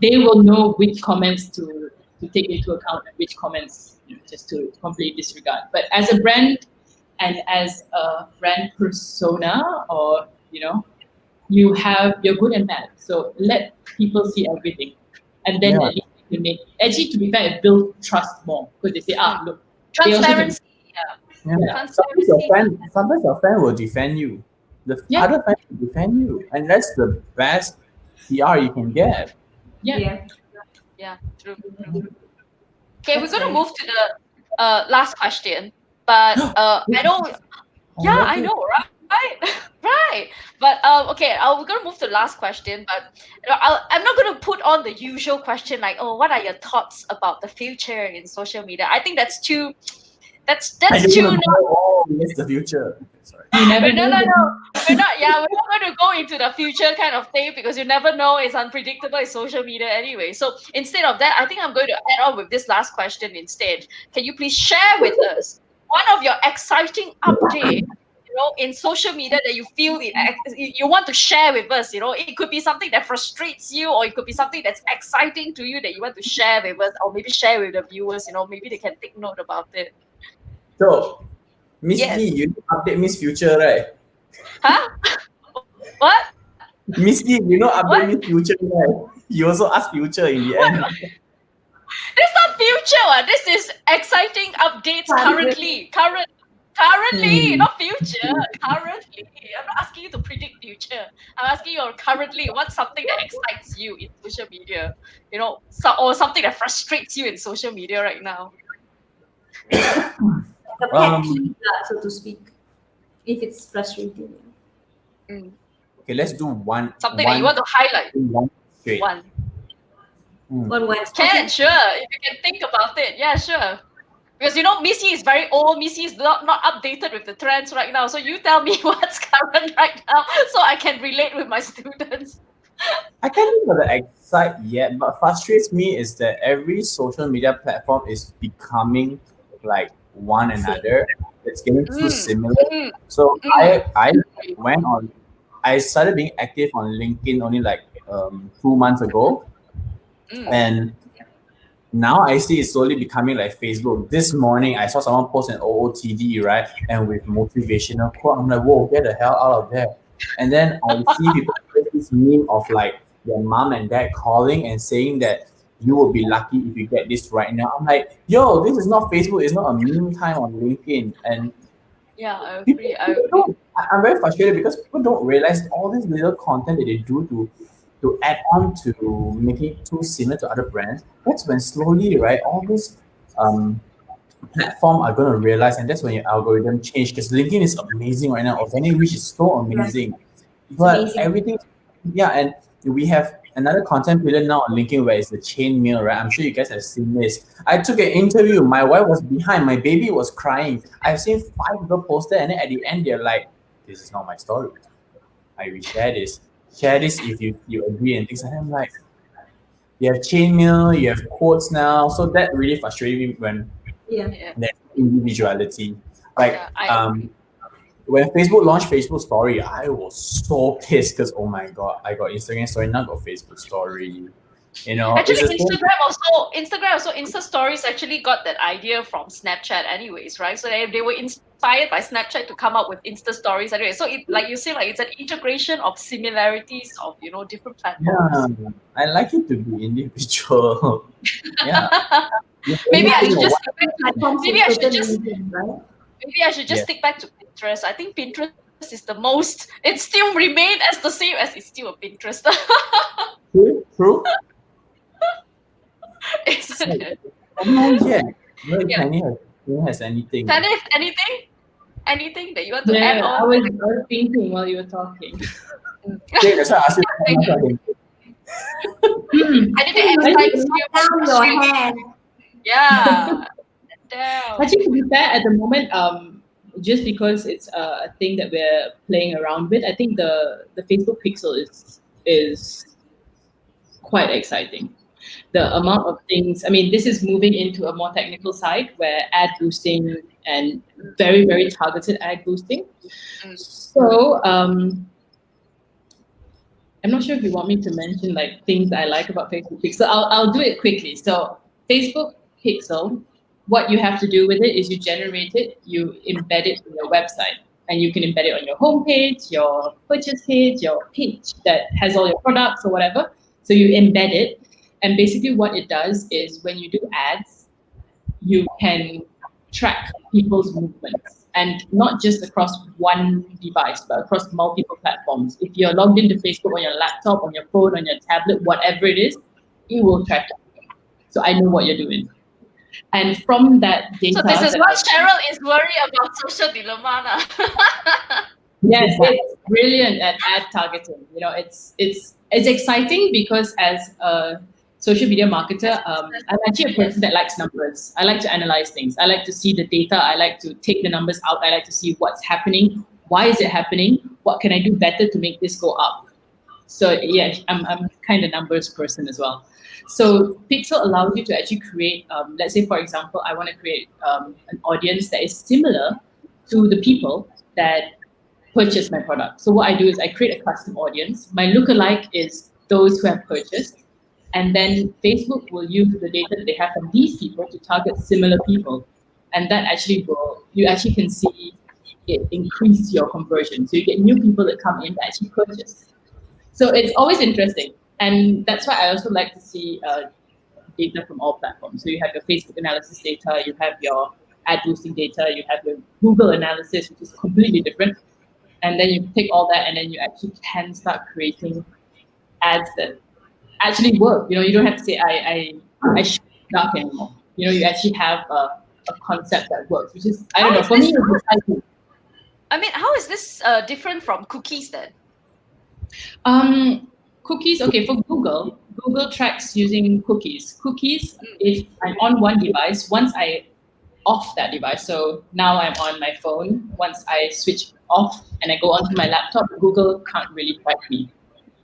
They will know which comments to take into account and which comments just to completely disregard. But as a brand and as a brand persona, or you're good and bad. So let people see everything, and then at least you make. Actually, to be fair, it builds trust more because they say, look, transparency. Sometimes your friend will defend you. The other friend will defend you, and that's the best PR you can get. Yeah. True. Okay, we're gonna move to the last question, but I don't. Yeah, I know, right? Right. But okay, we're gonna move to the last question. But I'm not gonna put on the usual question like, oh, what are your thoughts about the future in social media? I think that's too. That's too. It's the future. Sorry. No. We're not. Yeah, we're not going to go into the future kind of thing because you never know. It's unpredictable in social media anyway. So instead of that, I think I'm going to add on with this last question instead. Can you please share with us one of your exciting updates, in social media that you feel you want to share with us? It could be something that frustrates you, or it could be something that's exciting to you that you want to share with us, or maybe share with the viewers. Maybe they can take note about it. So, Miss Key, you update Miss Future, right? Huh? What? Miss Key, update Miss Future, right? You also ask Future in the end. This is not future. This is exciting updates currently. Currently, not future. Currently. I'm not asking you to predict future. I'm asking you currently, what's something that excites you in social media? Or something that frustrates you in social media right now. A pet peeve, so to speak, if it's frustrating. Okay, let's do one. Something that you want to highlight. One. Can, sure. If you can think about it. Yeah, sure. Because Missy is very old. Missy is not updated with the trends right now. So you tell me what's current right now so I can relate with my students. I can't think of the exact yet, but frustrates me is that every social media platform is becoming like one Same. another. It's getting too Mm, similar. mm, So mm, I went on. I started being active on LinkedIn only like 2 months ago, mm. and now I see it's slowly becoming like Facebook. This morning I saw someone post an OOTD, right? And with motivational quote, I'm like, whoa, get the hell out of there. And then I see people post this meme of like their mom and dad calling and saying that you will be lucky if you get this right now. I'm like, yo, this is not Facebook, it's not a meme time on LinkedIn. And Yeah, I people, agree. I people agree. don't, I'm very frustrated because people don't realize all this little content that they do to add on to making it too similar to other brands. That's when slowly, right, all these um, platform are going to realize, and that's when your algorithm change. Because LinkedIn is amazing right now. Organic reach is so Right. amazing, It's but amazing. everything, yeah. And we have another content pillar now on LinkedIn where it's the chain mail, right? I'm sure you guys have seen this. I took an interview. My wife was behind. My baby was crying. I've seen 5 people post it, and then at the end they're like, "This is not my story. I will share this. Share this if you agree," and things like that. I'm like, you have chainmail, you have quotes now. So that really frustrated me when Yeah. Yeah, there's individuality. Like yeah, I agree. when Facebook launched Facebook Story, I was so pissed because oh my god, I got Instagram Story, now got Facebook Story. You know, it's Actually, the same. Instagram also, Insta Stories actually got that idea from Snapchat, anyways, right? So they were inspired by Snapchat to come up with Insta Stories, anyway. So it, like you say, like it's an integration of similarities of different Yeah, platforms. I like it to be individual. Yeah, if Maybe I anything, should just what? stick back to, Platforms maybe for I should certain just reasons, right? maybe I should just Yeah, stick back to Pinterest. I think Pinterest is the most. It still remain as the same as it's still a Pinterest, true, true. isn't So, it? no, yeah, no, Yeah. Penny has anything. Tanif, anything that you want to add Yeah, on? I was thinking while you were talking. Okay, that's why I asked you. I need to Hey, you need excite to you let down more. your hand. Yeah. Damn. Actually, to be fair, at the moment, just because it's a thing that we're playing around with, I think the Facebook Pixel is quite exciting. The amount of things, I mean, this is moving into a more technical side where ad boosting and very, very targeted ad boosting. Mm. So I'm not sure if you want me to mention like things I like about Facebook Pixel. I'll do it quickly. So Facebook Pixel, what you have to do with it is you generate it, you embed it in your website, and you can embed it on your homepage, your purchase page, your page that has all your products or whatever. So you embed it, and basically what it does is when you do ads, you can track people's movements and not just across one device, but across multiple platforms. If you're logged into Facebook on your laptop, on your phone, on your tablet, whatever it is, it will track it. So I know what you're doing. And from that So data this is that what I Cheryl is worried about social dilemma. Nah. yes, it's brilliant at ad targeting. You know, it's exciting because as a social media marketer, I'm actually a person Yes. that likes numbers. I like to analyze things. I like to see the data. I like to take the numbers out. I like to see what's happening. Why is it happening? What can I do better to make this go up? So yeah, I'm kind of numbers person as well. So Pixel allows you to actually create, let's say for example, I want to create an audience that is similar to the people that purchase my product. So what I do is I create a custom audience. My lookalike is those who have purchased. And then Facebook will use the data that they have from these people to target similar people. And that actually will, you actually can see it increase your conversion. So you get new people that come in that actually purchase. So it's always interesting. And that's why I also like to see data from all platforms. So you have your Facebook analysis data, you have your ad boosting data, you have your Google analysis, which is completely different. And then you take all that and then you actually can start creating ads that actually work. You know, you don't have to say I shoot dark anymore. You know, you actually have a concept that works, which is I How don't know. is For me, this? it's exciting. I mean, how is this different from cookies then? Cookies, okay, for Google, Google tracks using cookies. Cookies, if I'm on one device, once I off that device, so now I'm on my phone, once I switch off and I go onto my laptop, Google can't really track me.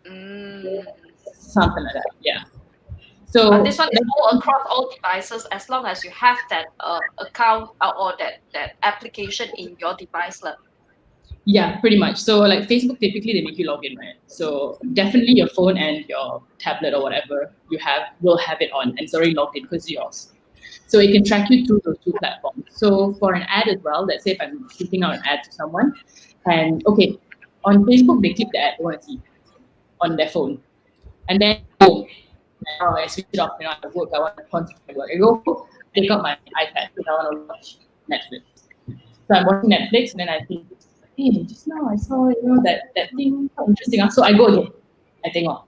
Mm. something like that. Yeah. But So this one is all across all devices as long as you have that account or that application in your device. Lah. yeah, pretty much. So like Facebook, typically they make you log in, right? So definitely your phone and your tablet or whatever you have will have it on and it's already logged in because it's yours. So it can track you through those two platforms. So for an ad as well, let's say if I'm shooting out an ad to someone, and okay, on Facebook they click the ad they want to see on their phone, and then boom, now I switch it off. You know, I work, I want to concentrate on work. I go take out my iPad because I want to watch Netflix. So I'm watching Netflix, and then I think, hey, just now I saw that thing, how interesting. So I go again. I think, oh,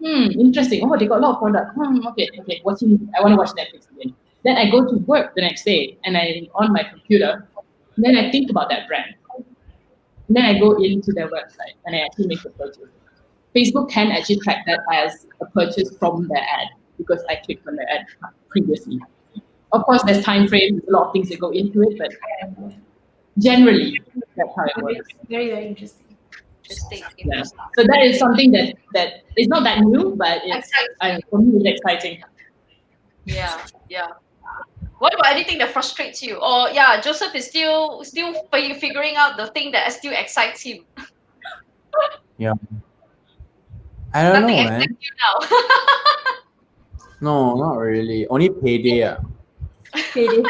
interesting. Oh, they got a lot of product. Okay. Watching. I want to watch Netflix again. Then I go to work the next day, and I'm on my computer. And then I think about that brand. And then I go into their website, and I actually make the purchase. Facebook can actually track that as a purchase from their ad because I clicked on the ad previously. Of course, there's time frames, a lot of things that go into it, but generally, that's how it works. Very, very interesting. Interesting. Yeah. So that is something that is not that new, but it's for me it's exciting. Yeah. What about anything that frustrates you? Or yeah, Joseph is still figuring out the thing that still excites him. Yeah. I don't Nothing know, man. excites you now. No, not really. Only payday. Payday.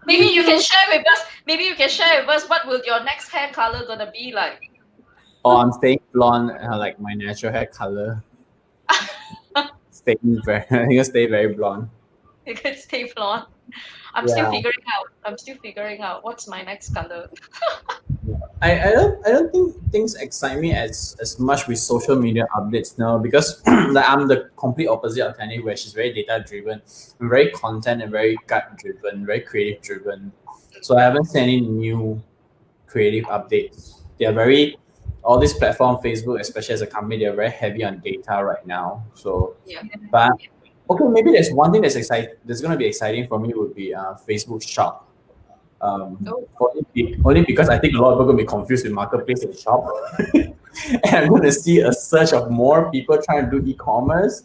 Maybe you can share with us. Maybe you can share with us what will your next hair color gonna be like. Oh, I'm staying blonde, like my natural hair color. Staying very, I'm gonna stay very blonde. You can stay blonde. I'm still figuring out what's my next color. I don't think things excite me as much with social media updates now because like I'm the complete opposite of Tanny, where she's very data driven, I'm very content and very gut driven, very creative driven. So I haven't seen any new creative updates. They are very all these platform, Facebook, especially as a company, they're very heavy on data right now. So Yeah. but okay, maybe there's one thing that's gonna be exciting for me would be Facebook Shop. Only because I think a lot of people are going to be confused with marketplace and shop, and I'm going to see a surge of more people trying to do e-commerce.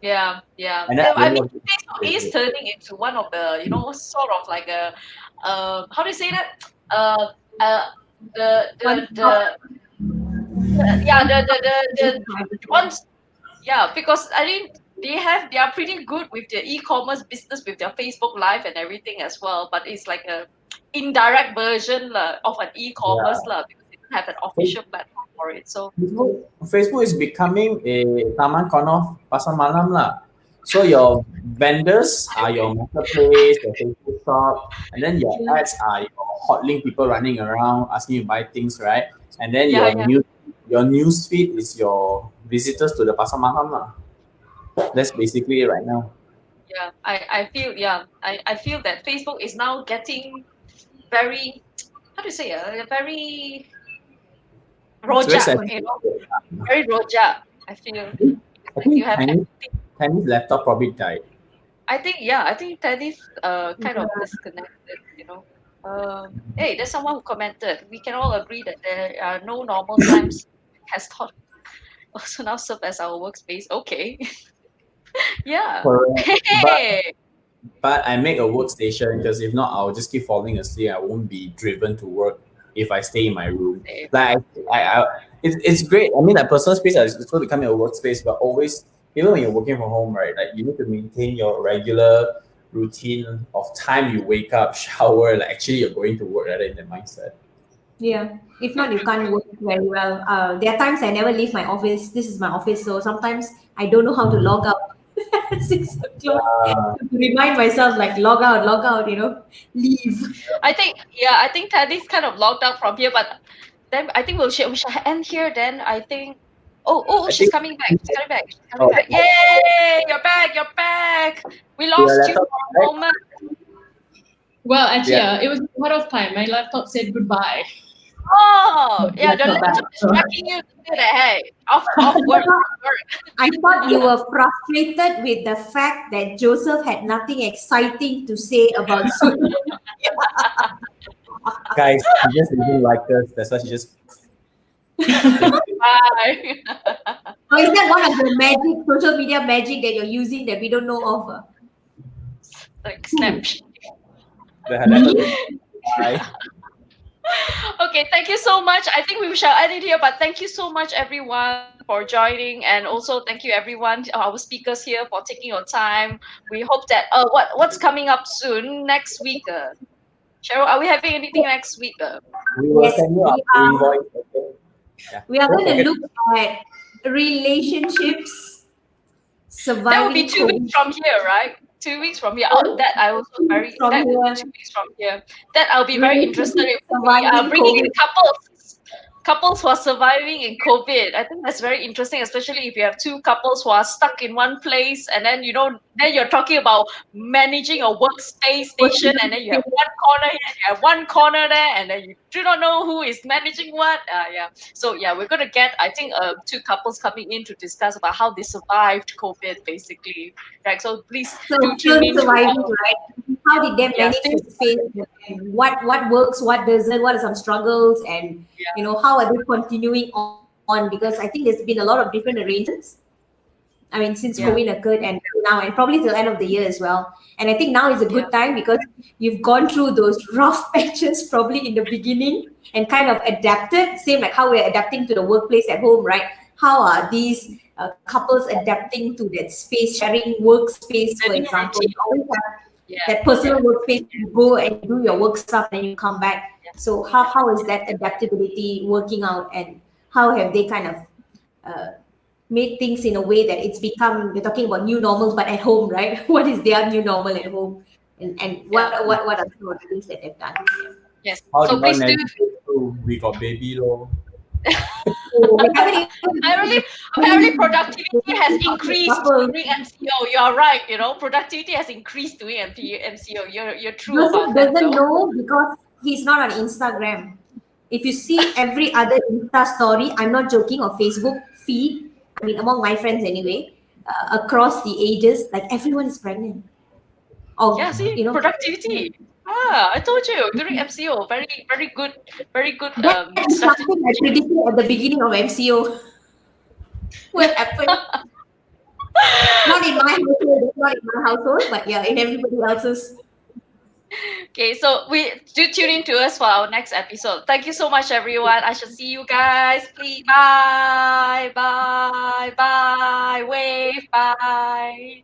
Yeah. And that I mean, really Facebook is turning into one of the, sort of like a, how do you say that? Uh, the One the stop. the, yeah the ones. Yeah, because I think they are pretty good with their e-commerce business with their Facebook Live and everything as well. But it's like a indirect version lah, of an e-commerce yeah. lah, because they don't have an official platform for it. So Facebook is becoming a taman kono pasar malam lah. So your vendors are your marketplace, your Facebook shop, and then your ads are your hot link people running around asking you to buy things, right? And then yeah, your news feed is your visitors to the pasar malam lah. That's basically it right now. I feel that Facebook is now getting very, how do you say, very It's very rojak, sensitive. very rojak. I feel I like you think have Chinese laptop probably died. I think Teddy's kind of disconnected. Hey, there's someone who commented. We can all agree that there are no normal times has not also now serve as our workspace. Okay. Yeah. Correct. But Hey. but I make a workstation because if not, I'll just keep falling asleep. I won't be driven to work if I stay in my room. Like it's great. I mean, like personal space is supposed to become a workspace, but always even when you're working from home, right? Like you need to maintain your regular routine of time you wake up, shower. Like actually, you're going to work rather in the mindset. Yeah. If not, you can't work very well. There are times I never leave my office. This is my office, so sometimes I don't know how to log out at 6 o'clock. To remind myself, like log out, leave. I think Teddy's kind of logged out from here, but then I think we shall end here then. I think I she's think coming back. She's coming back. She's coming oh, back. Yay! You're back. We your lost you laptop, for a right? moment. Well, actually, Yeah. it was a lot of time. My laptop said goodbye. Oh, yeah, the Laptop back. laptop is tracking you to say that, hey, off work. I thought you were frustrated with the fact that Joseph had nothing exciting to say about social media. Guys, she just didn't like us. That's why she just Bye. Or is that one of the magic, social media magic that you're using that we don't know of? Like Snapchat. Bye. Okay, thank you so much. I think we shall end it here, but thank you so much, everyone, for joining, and also thank you, everyone, our speakers here, for taking your time. We hope that what's coming up soon next week. Cheryl, are we having anything next week? We will Yes, send you we our are. invoice. Okay? Yeah. We are Don't going to forget. look at relationships That will be surviving 2 weeks COVID. from here, right? 2 weeks from here. Oh, that I also very From that will be here, 2 weeks from here. That I'll be very interested relationships if we are surviving bringing in COVID. couples who are surviving in COVID. I think that's very interesting, especially if you have two couples who are stuck in one place, and then then you're talking about managing a workspace station, and then you have one corner here, you have one corner there, and then you do not know who is managing what. Yeah. So yeah, we're gonna get, I think, two couples coming in to discuss about how they survived COVID, basically. Right. So please So do still tune in to surviving, our, right? How did they yeah, manage to face it, and what works, what doesn't, what are some struggles, and how are they continuing on? Because I think there's been a lot of different arrangements. I mean, since yeah, COVID occurred and now, and probably till the end of the year as well. And I think now is a yeah, good time because you've gone through those rough patches probably in the beginning and kind of adapted, same like how we're adapting to the workplace at home, right? How are these couples adapting to that space, sharing workspace, for the new example? You routine. always have Yeah, that personal yeah, workspace, you go and you do your work stuff and then you come back. yeah, So how is that adaptability working out, and how have they kind of uh, made things in a way that it's become, we're talking about new normals but at home, right? What is their new normal at home, and yeah. what are some of the things that they've done? Yes. How So do I please do. navigate through? We got baby low. So we haven't apparently, apparently productivity has increased during MCO. You are right. Productivity has increased during MCO. You're true Joseph about that, doesn't though. know because he's not on Instagram. If you see every other Insta story, I'm not joking, or Facebook feed, I mean, among my friends anyway, across the ages, like everyone is pregnant. Yeah. Or, See, productivity. I told you during MCO, very very good, very good that is strategy. something I predicted at the beginning of MCO will happen. Not in my household, not in my household, but yeah, in everybody else's. Okay, so we do tune in to us for our next episode. Thank you so much, everyone. I shall see you guys. Please, bye, bye, bye. Wave, bye.